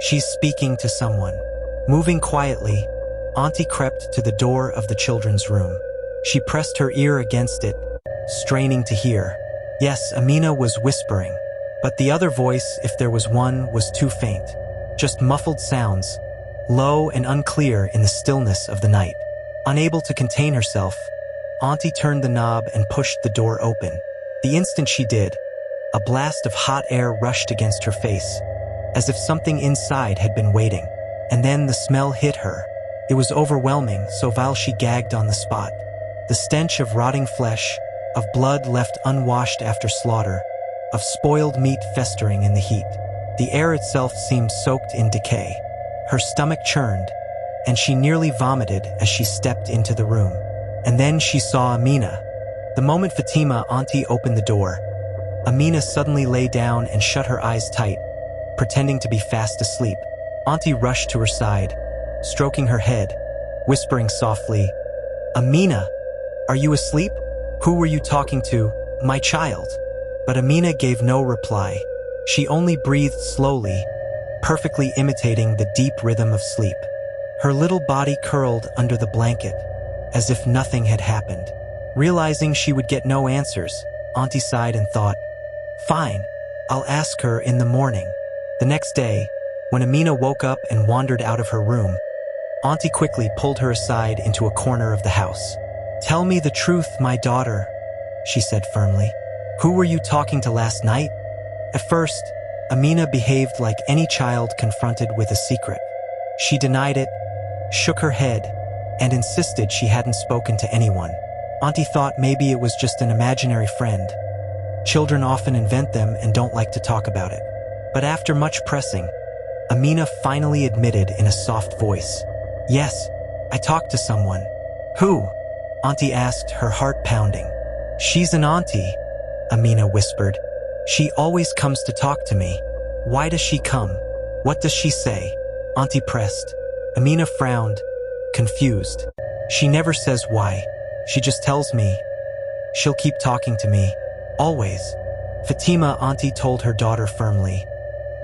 She's speaking to someone. Moving quietly, Auntie crept to the door of the children's room. She pressed her ear against it, straining to hear. Yes, Amina was whispering. But the other voice, if there was one, was too faint. Just muffled sounds, low and unclear in the stillness of the night. Unable to contain herself, Auntie turned the knob and pushed the door open. The instant she did, a blast of hot air rushed against her face, as if something inside had been waiting. And then the smell hit her. It was overwhelming, so vile she gagged on the spot. The stench of rotting flesh, of blood left unwashed after slaughter, of spoiled meat festering in the heat. The air itself seemed soaked in decay. Her stomach churned, and she nearly vomited as she stepped into the room. And then she saw Amina. The moment Fatima, Auntie, opened the door, Amina suddenly lay down and shut her eyes tight, pretending to be fast asleep. Auntie rushed to her side, stroking her head, whispering softly, "Amina, are you asleep? Who were you talking to, my child?" But Amina gave no reply. She only breathed slowly, perfectly imitating the deep rhythm of sleep. Her little body curled under the blanket, as if nothing had happened. Realizing she would get no answers, Auntie sighed and thought, "Fine, I'll ask her in the morning." The next day, when Amina woke up and wandered out of her room, Auntie quickly pulled her aside into a corner of the house. "Tell me the truth, my daughter," she said firmly. "Who were you talking to last night?" At first, Amina behaved like any child confronted with a secret. She denied it, shook her head, and insisted she hadn't spoken to anyone. Auntie thought maybe it was just an imaginary friend. Children often invent them and don't like to talk about it. But after much pressing, Amina finally admitted in a soft voice, "Yes, I talked to someone." "Who?" Auntie asked, her heart pounding. "She's an auntie," Amina whispered. "She always comes to talk to me." "Why does she come? What does she say?" Auntie pressed. Amina frowned, confused. "She never says why. She just tells me. She'll keep talking to me. Always." Fatima, Auntie told her daughter firmly,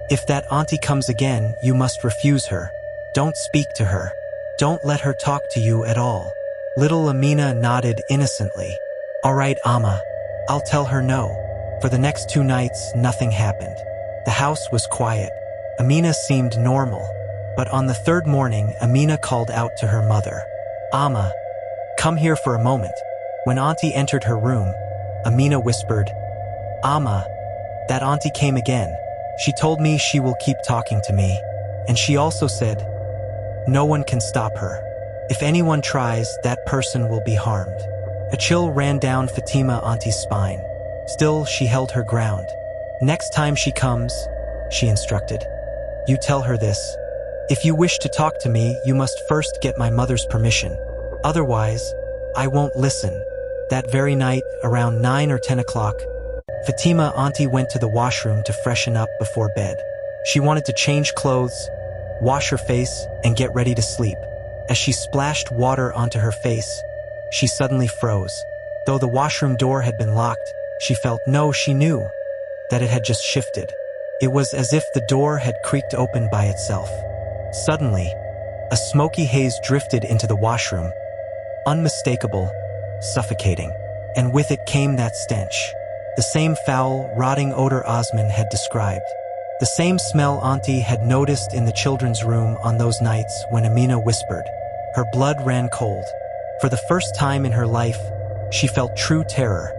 "If that auntie comes again, you must refuse her. Don't speak to her. Don't let her talk to you at all." Little Amina nodded innocently. "All right, Amma. I'll tell her no." For the next 2 nights, nothing happened. The house was quiet. Amina seemed normal. But on the 3rd morning, Amina called out to her mother, "Amma, come here for a moment." When Auntie entered her room, Amina whispered, "Amma, that auntie came again. She told me she will keep talking to me. And she also said, no one can stop her. If anyone tries, that person will be harmed." A chill ran down Fatima, Auntie's spine. Still, she held her ground. "Next time she comes," she instructed, "you tell her this. If you wish to talk to me, you must first get my mother's permission. Otherwise, I won't listen." That very night, around 9 or 10 o'clock, Fatima, Auntie, went to the washroom to freshen up before bed. She wanted to change clothes, wash her face, and get ready to sleep. As she splashed water onto her face, she suddenly froze. Though the washroom door had been locked, she knew that it had just shifted. It was as if the door had creaked open by itself. Suddenly, a smoky haze drifted into the washroom, unmistakable, suffocating. And with it came that stench. The same foul, rotting odor Osman had described. The same smell Auntie had noticed in the children's room on those nights when Amina whispered. Her blood ran cold. For the first time in her life, she felt true terror,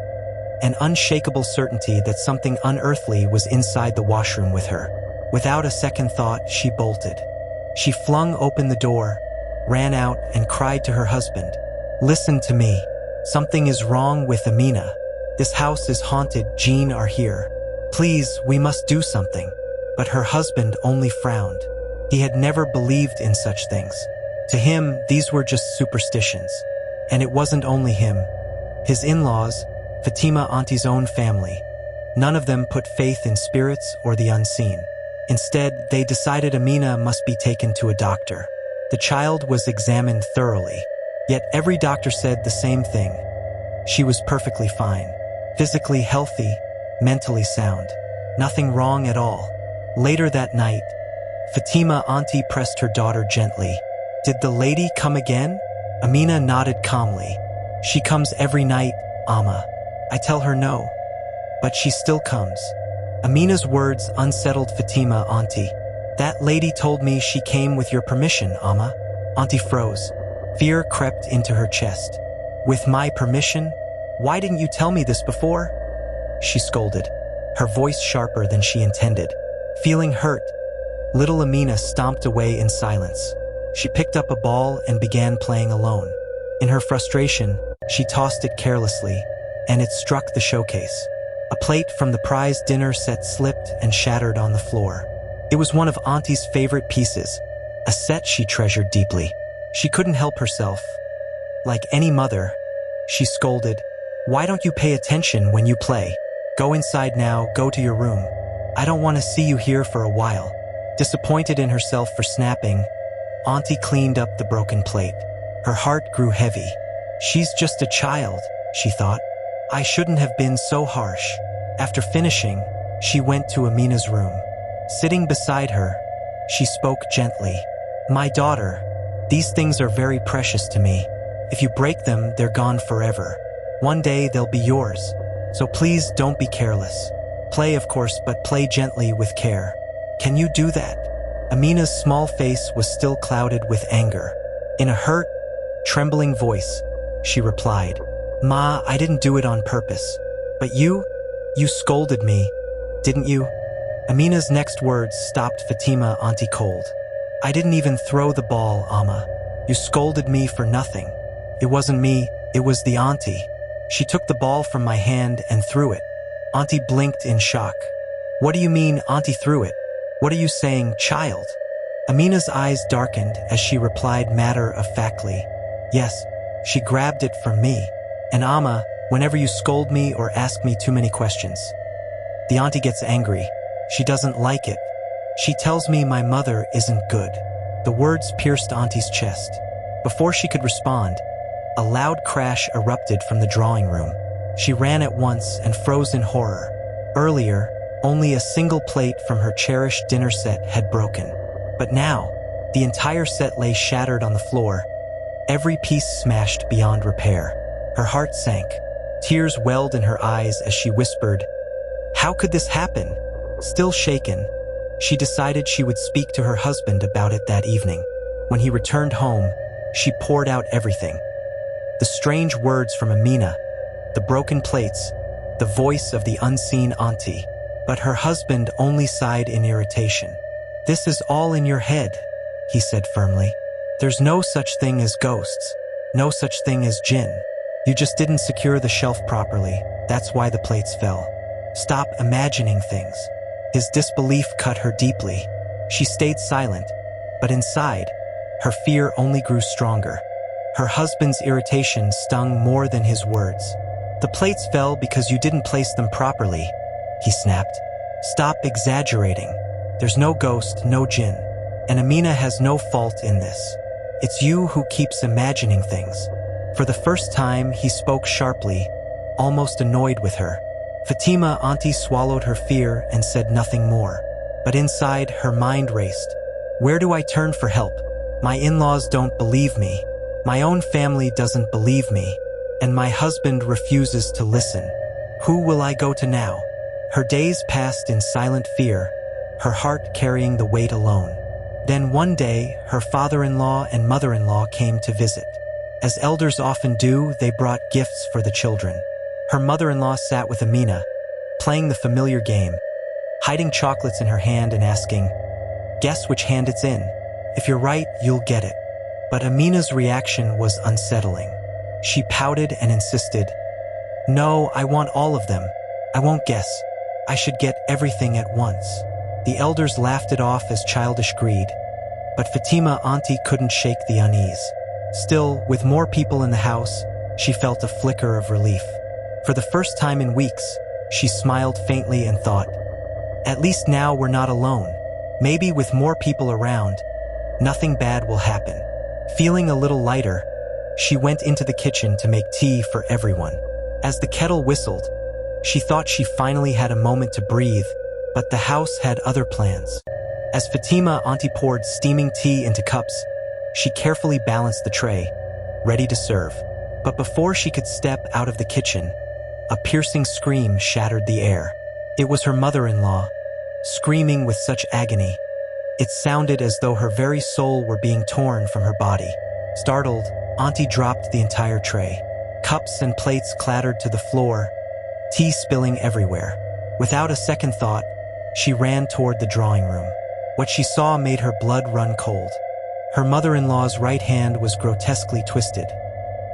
an unshakable certainty that something unearthly was inside the washroom with her. Without a second thought, she bolted. She flung open the door, ran out, and cried to her husband, "Listen to me. Something is wrong with Amina. This house is haunted, Jinn are here. Please, we must do something. But her husband only frowned. He had never believed in such things. To him, these were just superstitions. And it wasn't only him. His in-laws, Fatima Auntie's own family, none of them put faith in spirits or the unseen. Instead, they decided Amina must be taken to a doctor. The child was examined thoroughly. Yet every doctor said the same thing. She was perfectly fine. Physically healthy, mentally sound. Nothing wrong at all. Later that night, Fatima Auntie pressed her daughter gently. Did the lady come again? Amina nodded calmly. She comes every night, Amma. I tell her no. But she still comes. Amina's words unsettled Fatima Auntie. That lady told me she came with your permission, Amma. Auntie froze. Fear crept into her chest. With my permission? Why didn't you tell me this before? She scolded, her voice sharper than she intended. Feeling hurt, little Amina stomped away in silence. She picked up a ball and began playing alone. In her frustration, she tossed it carelessly, and it struck the showcase. A plate from the prize dinner set slipped and shattered on the floor. It was one of Auntie's favorite pieces, a set she treasured deeply. She couldn't help herself. Like any mother, she scolded, "Why don't you pay attention when you play? Go inside now, go to your room. I don't want to see you here for a while." Disappointed in herself for snapping, Auntie cleaned up the broken plate. Her heart grew heavy. She's just a child, she thought. I shouldn't have been so harsh. After finishing, she went to Amina's room. Sitting beside her, she spoke gently. "My daughter, these things are very precious to me. If you break them, they're gone forever. One day they'll be yours. So please don't be careless. Play, of course, but play gently with care. Can you do that?" Amina's small face was still clouded with anger. In a hurt, trembling voice, she replied, "Ma, I didn't do it on purpose. But you scolded me, didn't you?" Amina's next words stopped Fatima Auntie cold. "I didn't even throw the ball, Amma. You scolded me for nothing. It wasn't me, it was the auntie. She took the ball from my hand and threw it." Auntie blinked in shock. "What do you mean, Auntie threw it? What are you saying, child?" Amina's eyes darkened as she replied matter-of-factly, "Yes, she grabbed it from me. And Amma, whenever you scold me or ask me too many questions, the auntie gets angry. She doesn't like it. She tells me my mother isn't good." The words pierced Auntie's chest. Before she could respond, a loud crash erupted from the drawing room. She ran at once and froze in horror. Earlier, only a single plate from her cherished dinner set had broken. But now, the entire set lay shattered on the floor, every piece smashed beyond repair. Her heart sank. Tears welled in her eyes as she whispered, "How could this happen?" Still shaken, she decided she would speak to her husband about it that evening. When he returned home, she poured out everything. The strange words from Amina, the broken plates, the voice of the unseen auntie. But her husband only sighed in irritation. "This is all in your head," he said firmly. "There's no such thing as ghosts, no such thing as jinn. You just didn't secure the shelf properly, that's why the plates fell. Stop imagining things." His disbelief cut her deeply. She stayed silent, but inside, her fear only grew stronger. Her husband's irritation stung more than his words. "The plates fell because you didn't place them properly," he snapped. "Stop exaggerating. There's no ghost, no jinn. And Amina has no fault in this. It's you who keeps imagining things." For the first time, he spoke sharply, almost annoyed with her. Fatima Auntie swallowed her fear and said nothing more. But inside, her mind raced. Where do I turn for help? My in-laws don't believe me. My own family doesn't believe me. And my husband refuses to listen. Who will I go to now? Her days passed in silent fear, her heart carrying the weight alone. Then one day, her father-in-law and mother-in-law came to visit. As elders often do, they brought gifts for the children. Her mother-in-law sat with Amina, playing the familiar game, hiding chocolates in her hand and asking, "Guess which hand it's in. If you're right, you'll get it." But Amina's reaction was unsettling. She pouted and insisted, No, I want all of them. I won't guess. I should get everything at once. The elders laughed it off as childish greed, but Fatima auntie couldn't shake the unease. Still, with more people in the house, she felt a flicker of relief. For the first time in weeks, she smiled faintly and thought, at least now we're not alone. Maybe with more people around, nothing bad will happen. Feeling a little lighter, she went into the kitchen to make tea for everyone. As the kettle whistled, she thought she finally had a moment to breathe, but the house had other plans. As Fatima auntie poured steaming tea into cups, she carefully balanced the tray, ready to serve. But before she could step out of the kitchen, a piercing scream shattered the air. It was her mother-in-law, screaming with such agony. It sounded as though her very soul were being torn from her body. Startled, Auntie dropped the entire tray. Cups and plates clattered to the floor, tea spilling everywhere. Without a second thought, she ran toward the drawing room. What she saw made her blood run cold. Her mother-in-law's right hand was grotesquely twisted,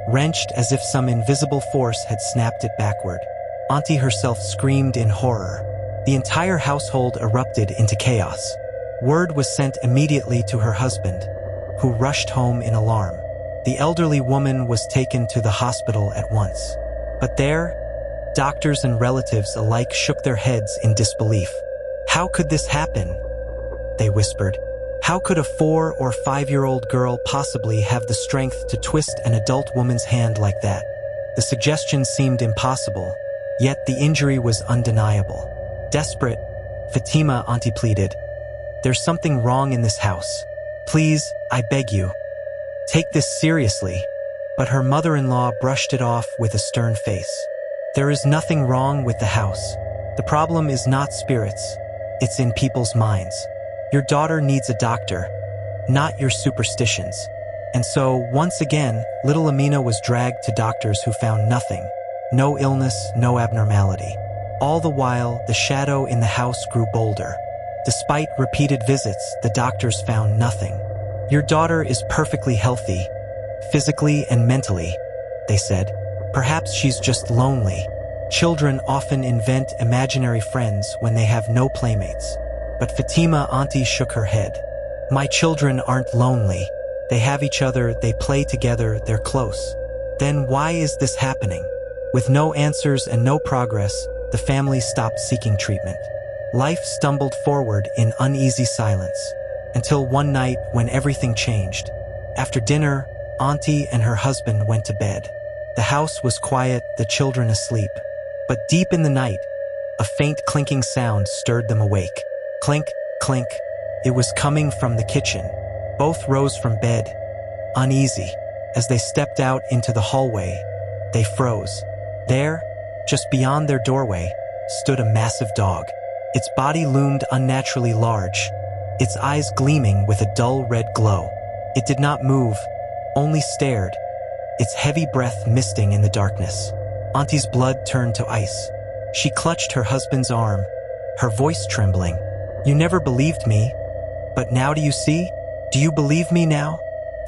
wrenched as if some invisible force had snapped it backward. Auntie herself screamed in horror. The entire household erupted into chaos. Word was sent immediately to her husband, who rushed home in alarm. The elderly woman was taken to the hospital at once. But there, doctors and relatives alike shook their heads in disbelief. How could this happen? They whispered. How could a 4 or 5-year-old girl possibly have the strength to twist an adult woman's hand like that? The suggestion seemed impossible, yet the injury was undeniable. Desperate, Fatima auntie pleaded, there's something wrong in this house. Please, I beg you, take this seriously. But her mother-in-law brushed it off with a stern face. There is nothing wrong with the house. The problem is not spirits. It's in people's minds. Your daughter needs a doctor, not your superstitions. And so, once again, little Amina was dragged to doctors who found nothing. No illness, no abnormality. All the while, the shadow in the house grew bolder. Despite repeated visits, the doctors found nothing. Your daughter is perfectly healthy, physically and mentally, they said. Perhaps she's just lonely. Children often invent imaginary friends when they have no playmates. But Fatima auntie shook her head. My children aren't lonely. They have each other, they play together, they're close. Then why is this happening? With no answers and no progress, the family stopped seeking treatment. Life stumbled forward in uneasy silence, until one night when everything changed. After dinner, Auntie and her husband went to bed. The house was quiet, the children asleep. But deep in the night, a faint clinking sound stirred them awake. Clink, clink. It was coming from the kitchen. Both rose from bed, uneasy. As they stepped out into the hallway, they froze. There, just beyond their doorway, stood a massive dog. Its body loomed unnaturally large, its eyes gleaming with a dull red glow. It did not move, only stared, its heavy breath misting in the darkness. Auntie's blood turned to ice. She clutched her husband's arm, her voice trembling. You never believed me, but now do you see? Do you believe me now?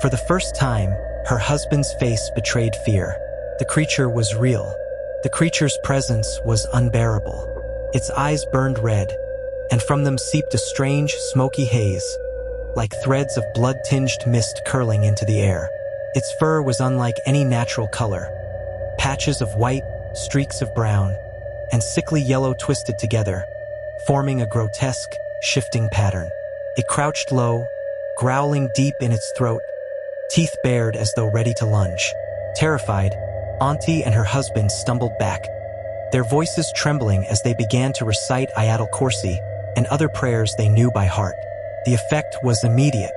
For the first time, her husband's face betrayed fear. The creature was real. The creature's presence was unbearable. Its eyes burned red, and from them seeped a strange, smoky haze, like threads of blood-tinged mist curling into the air. Its fur was unlike any natural color. Patches of white, streaks of brown, and sickly yellow twisted together, forming a grotesque, shifting pattern. It crouched low, growling deep in its throat, teeth bared as though ready to lunge. Terrified, Auntie and her husband stumbled back, their voices trembling as they began to recite Ayatul Kursi and other prayers they knew by heart. The effect was immediate.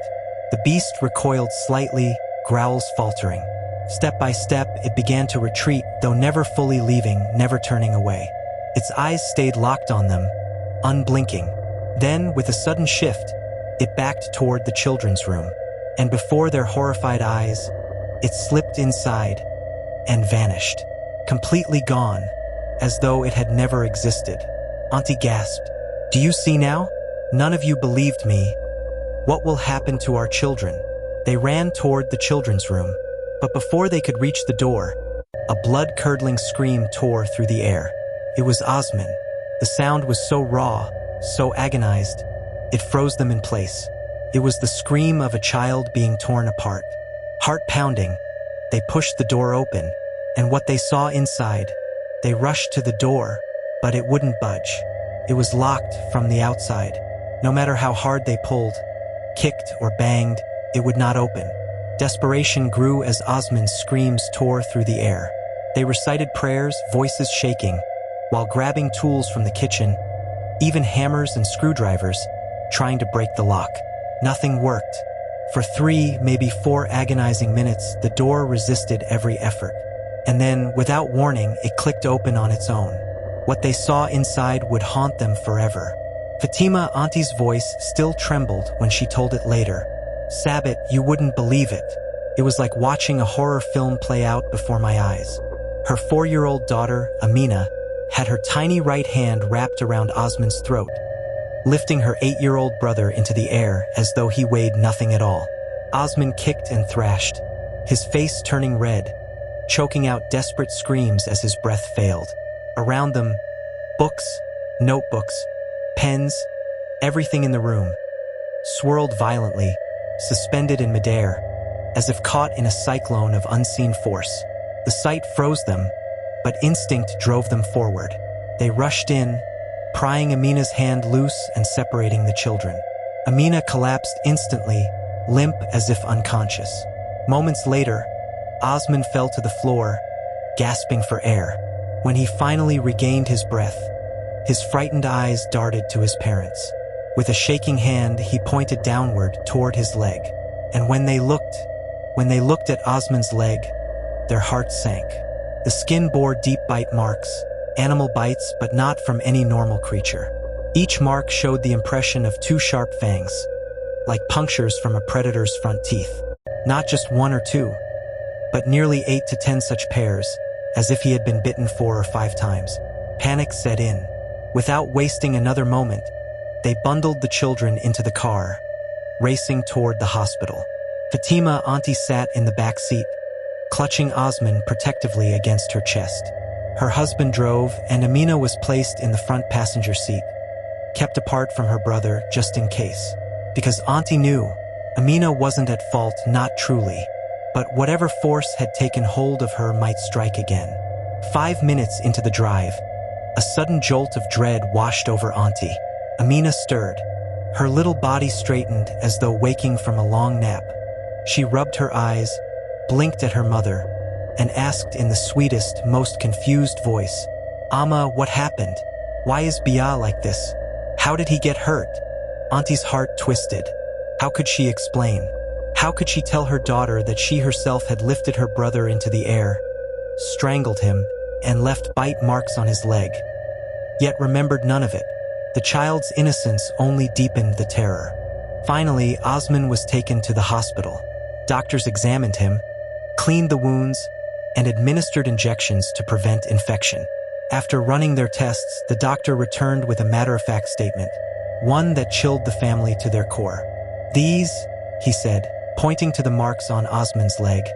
The beast recoiled slightly, growls faltering. Step by step, it began to retreat, though never fully leaving, never turning away. Its eyes stayed locked on them, unblinking. Then, with a sudden shift, it backed toward the children's room, and before their horrified eyes, it slipped inside and vanished, completely gone, as though it had never existed. Auntie gasped, "Do you see now? None of you believed me. What will happen to our children?" They ran toward the children's room, but before they could reach the door, A blood-curdling scream tore through the air. It was Osman. The sound was so raw, so agonized, it froze them in place. It was the scream of a child being torn apart. Heart pounding, they pushed the door open, and what they saw inside, they rushed to the door, but it wouldn't budge. It was locked from the outside. No matter how hard they pulled, kicked or banged, it would not open. Desperation grew as Osman's screams tore through the air. They recited prayers, voices shaking, while grabbing tools from the kitchen, even hammers and screwdrivers, trying to break the lock. Nothing worked. For 3, maybe 4 agonizing minutes, the door resisted every effort. And then, without warning, it clicked open on its own. What they saw inside would haunt them forever. Fatima, Auntie's voice, still trembled when she told it later. "Sabit, you wouldn't believe it. It was like watching a horror film play out before my eyes." Her 4-year-old daughter, Amina, had her tiny right hand wrapped around Osman's throat, lifting her 8-year-old brother into the air as though he weighed nothing at all. Osman kicked and thrashed, his face turning red, choking out desperate screams as his breath failed. Around them, books, notebooks, pens, everything in the room, swirled violently, suspended in midair, as if caught in a cyclone of unseen force. The sight froze them, but instinct drove them forward. They rushed in, prying Amina's hand loose and separating the children. Amina collapsed instantly, limp as if unconscious. Moments later, Osman fell to the floor, gasping for air. When he finally regained his breath, his frightened eyes darted to his parents. With a shaking hand, he pointed downward toward his leg. And when they looked at Osman's leg, their hearts sank. The skin bore deep bite marks, animal bites, but not from any normal creature. Each mark showed the impression of 2 sharp fangs, like punctures from a predator's front teeth. Not just 1 or 2, but nearly 8 to 10 such pairs, as if he had been bitten 4 or 5 times. Panic set in. Without wasting another moment, they bundled the children into the car, racing toward the hospital. Fatima, Auntie, sat in the back seat, clutching Osman protectively against her chest. Her husband drove, and Amina was placed in the front passenger seat, kept apart from her brother just in case. Because Auntie knew, Amina wasn't at fault, not truly, but whatever force had taken hold of her might strike again. 5 minutes into the drive, a sudden jolt of dread washed over Auntie. Amina stirred. Her little body straightened as though waking from a long nap. She rubbed her eyes, blinked at her mother, and asked in the sweetest, most confused voice, "Amma, what happened? Why is Bia like this? How did he get hurt?" Auntie's heart twisted. How could she explain? How could she tell her daughter that she herself had lifted her brother into the air, strangled him, and left bite marks on his leg, yet remembered none of it? The child's innocence only deepened the terror. Finally, Osman was taken to the hospital. Doctors examined him, cleaned the wounds, and administered injections to prevent infection. After running their tests, the doctor returned with a matter-of-fact statement, one that chilled the family to their core. "These," he said, pointing to the marks on Osman's leg,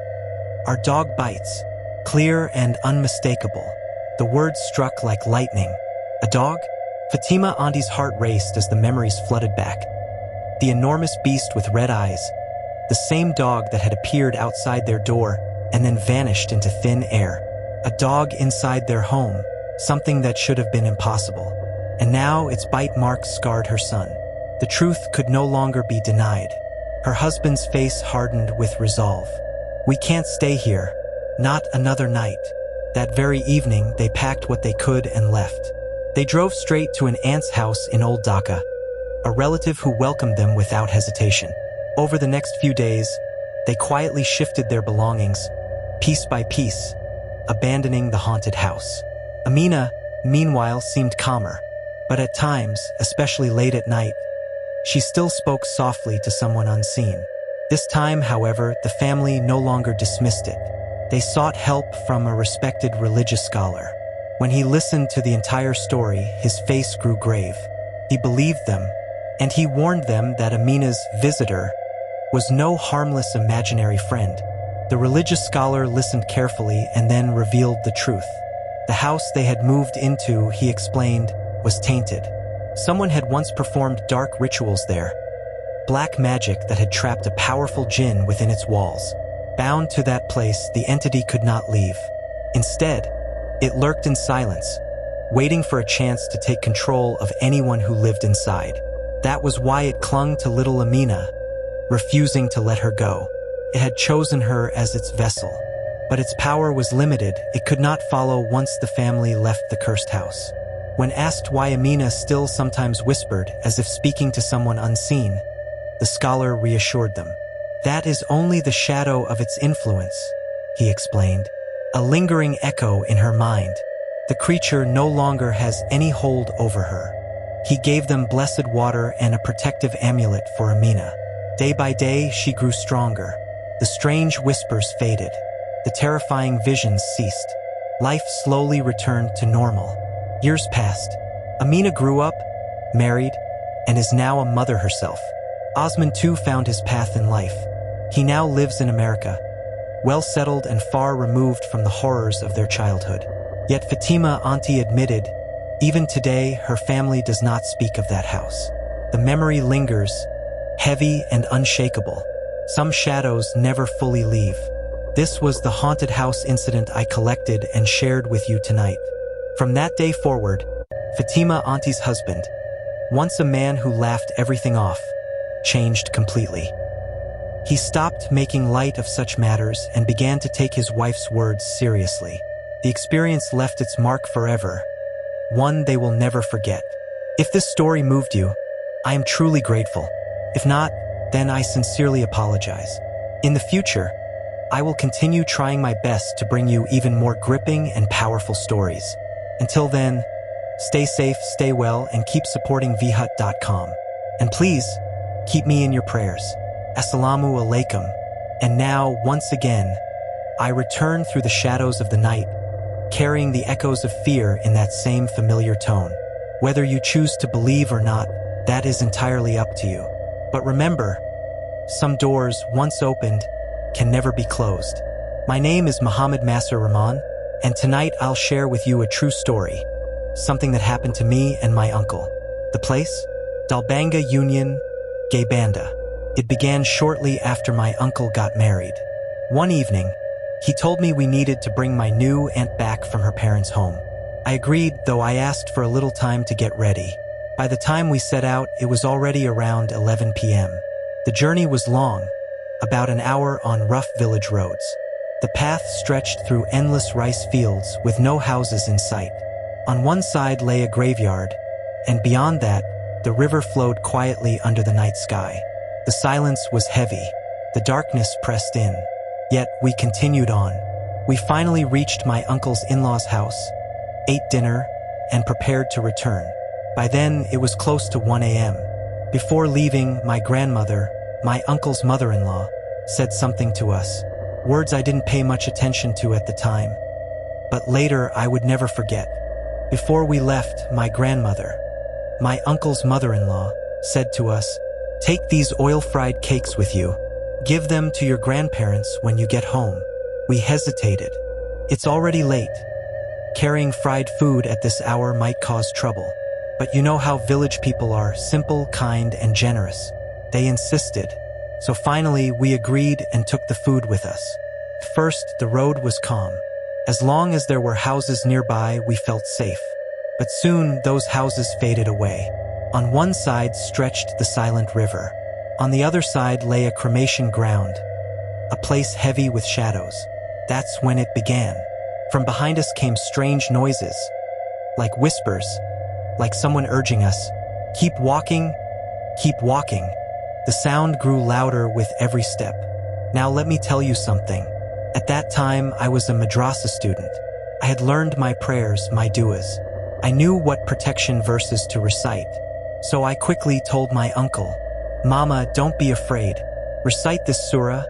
"are dog bites, clear and unmistakable." The words struck like lightning. A dog? Fatima, Auntie's heart raced as the memories flooded back. The enormous beast with red eyes, the same dog that had appeared outside their door and then vanished into thin air. A dog inside their home, something that should have been impossible. And now its bite marks scarred her son. The truth could no longer be denied. Her husband's face hardened with resolve. "We can't stay here. Not another night." That very evening, they packed what they could and left. They drove straight to an aunt's house in Old Dhaka, a relative who welcomed them without hesitation. Over the next few days, they quietly shifted their belongings, piece by piece, abandoning the haunted house. Amina, meanwhile, seemed calmer, but at times, especially late at night, she still spoke softly to someone unseen. This time, however, the family no longer dismissed it. They sought help from a respected religious scholar. When he listened to the entire story, his face grew grave. He believed them, and he warned them that Amina's visitor was no harmless imaginary friend, The religious scholar listened carefully and then revealed the truth. The house they had moved into, he explained, was tainted. Someone had once performed dark rituals there. Black magic that had trapped a powerful jinn within its walls. Bound to that place, the entity could not leave. Instead, it lurked in silence, waiting for a chance to take control of anyone who lived inside. That was why it clung to little Amina, refusing to let her go. It had chosen her as its vessel. But its power was limited. It could not follow once the family left the cursed house. When asked why Amina still sometimes whispered, as if speaking to someone unseen, the scholar reassured them. That is only the shadow of its influence, he explained. A lingering echo in her mind. The creature no longer has any hold over her. He gave them blessed water and a protective amulet for Amina. Day by day, she grew stronger. The strange whispers faded. The terrifying visions ceased. Life slowly returned to normal. Years passed. Amina grew up, married, and is now a mother herself. Osman too found his path in life. He now lives in America, well settled and far removed from the horrors of their childhood. Yet Fatima Auntie admitted, even today her family does not speak of that house. The memory lingers, heavy and unshakable. Some shadows never fully leave. This was the haunted house incident I collected and shared with you tonight. From that day forward, Fatima Auntie's husband, once a man who laughed everything off, changed completely. He stopped making light of such matters and began to take his wife's words seriously. The experience left its mark forever, one they will never forget. If this story moved you, I am truly grateful. If not, then I sincerely apologize. In the future, I will continue trying my best to bring you even more gripping and powerful stories. Until then, stay safe, stay well, and keep supporting vhut.com. And please, keep me in your prayers. Assalamu alaikum. And now, once again, I return through the shadows of the night, carrying the echoes of fear in that same familiar tone. Whether you choose to believe or not, that is entirely up to you. But remember, some doors, once opened, can never be closed. My name is Muhammad Masur Rahman, and tonight I'll share with you a true story, something that happened to me and my uncle. The place? Dalbanga Union, Gaybanda. It began shortly after my uncle got married. One evening, he told me we needed to bring my new aunt back from her parents' home. I agreed, though I asked for a little time to get ready. By the time we set out, it was already around 11 p.m. The journey was long, about an hour on rough village roads. The path stretched through endless rice fields with no houses in sight. On one side lay a graveyard, and beyond that, the river flowed quietly under the night sky. The silence was heavy. The darkness pressed in. Yet we continued on. We finally reached my uncle's in-laws' house, ate dinner, and prepared to return. By then, it was close to 1 a.m. Before leaving, my grandmother, my uncle's mother-in-law, said something to us. Words I didn't pay much attention to at the time, but later I would never forget. Before we left, my grandmother, my uncle's mother-in-law, said to us, "Take these oil-fried cakes with you. Give them to your grandparents when you get home." We hesitated. It's already late. Carrying fried food at this hour might cause trouble. But you know how village people are, simple, kind, and generous. They insisted. So finally, we agreed and took the food with us. At first, the road was calm. As long as there were houses nearby, we felt safe. But soon, those houses faded away. On one side stretched the silent river. On the other side lay a cremation ground, a place heavy with shadows. That's when it began. From behind us came strange noises, like whispers, like someone urging us, "Keep walking, keep walking." The sound grew louder with every step. Now let me tell you something. At that time, I was a madrasa student. I had learned my prayers, my du'as. I knew what protection verses to recite. So I quickly told my uncle, "Mama, don't be afraid. Recite this surah,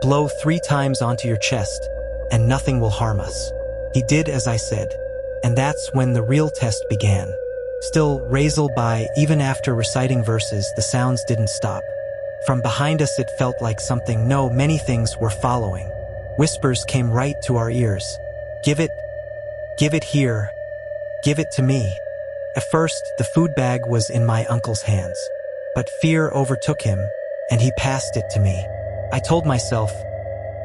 blow 3 times onto your chest, and nothing will harm us." He did as I said, and that's when the real test began. Still, Razel by, even after reciting verses, the sounds didn't stop. From behind us it felt like something, no, many things were following. Whispers came right to our ears. Give it here, give it to me. At first, the food bag was in my uncle's hands, but fear overtook him, and he passed it to me. I told myself,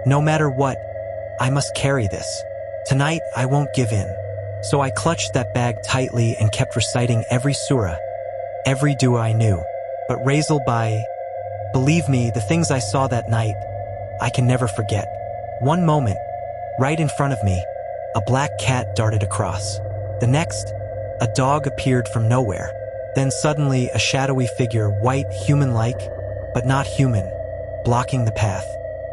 no matter what, I must carry this. Tonight, I won't give in. So I clutched that bag tightly and kept reciting every surah, every dua I knew. But Razel Bai, believe me, the things I saw that night, I can never forget. One moment, right in front of me, a black cat darted across. The next, a dog appeared from nowhere. Then suddenly, a shadowy figure, white, human-like, but not human, blocking the path.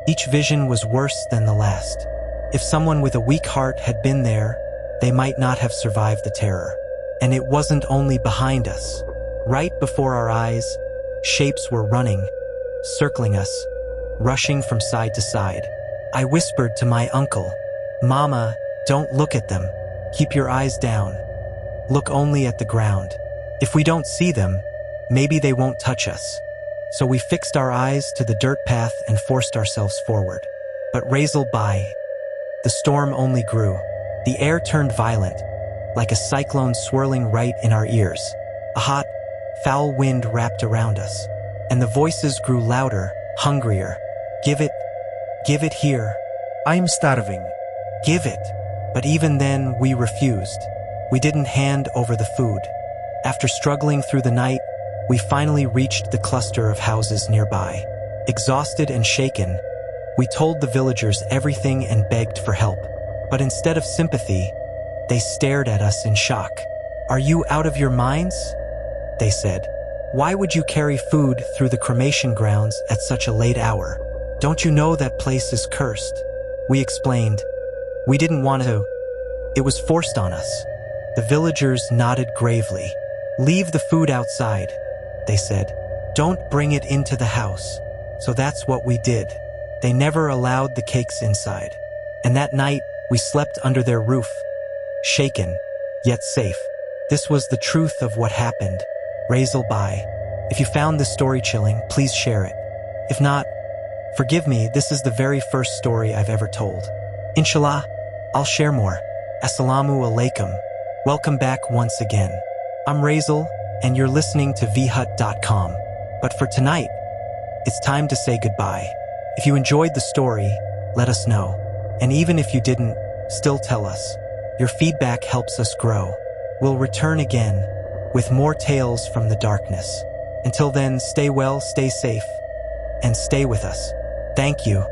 Each vision was worse than the last. If someone with a weak heart had been there, they might not have survived the terror. And it wasn't only behind us. Right before our eyes, shapes were running, circling us, rushing from side to side. I whispered to my uncle, Mama, don't look at them. Keep your eyes down. Look only at the ground. If we don't see them, maybe they won't touch us. So we fixed our eyes to the dirt path and forced ourselves forward. But Razel Bai, the storm only grew. The air turned violent, like a cyclone swirling right in our ears. A hot, foul wind wrapped around us, and the voices grew louder, hungrier. Give it here. I'm starving. Give it. But even then, we refused. We didn't hand over the food. After struggling through the night, we finally reached the cluster of houses nearby. Exhausted and shaken, we told the villagers everything and begged for help. But instead of sympathy, they stared at us in shock. Are you out of your minds? They said. Why would you carry food through the cremation grounds at such a late hour? Don't you know that place is cursed? We explained. We didn't want to. It was forced on us. The villagers nodded gravely. Leave the food outside, they said. Don't bring it into the house. So that's what we did. They never allowed the cakes inside. And that night, we slept under their roof, shaken, yet safe. This was the truth of what happened. Razel Bai. If you found this story chilling, please share it. If not, forgive me, this is the very first story I've ever told. Inshallah, I'll share more. Assalamu alaikum. Welcome back once again. I'm Razel, and you're listening to vhut.com. But for tonight, it's time to say goodbye. If you enjoyed the story, let us know. And even if you didn't, still tell us. Your feedback helps us grow. We'll return again with more tales from the darkness. Until then, stay well, stay safe, and stay with us. Thank you.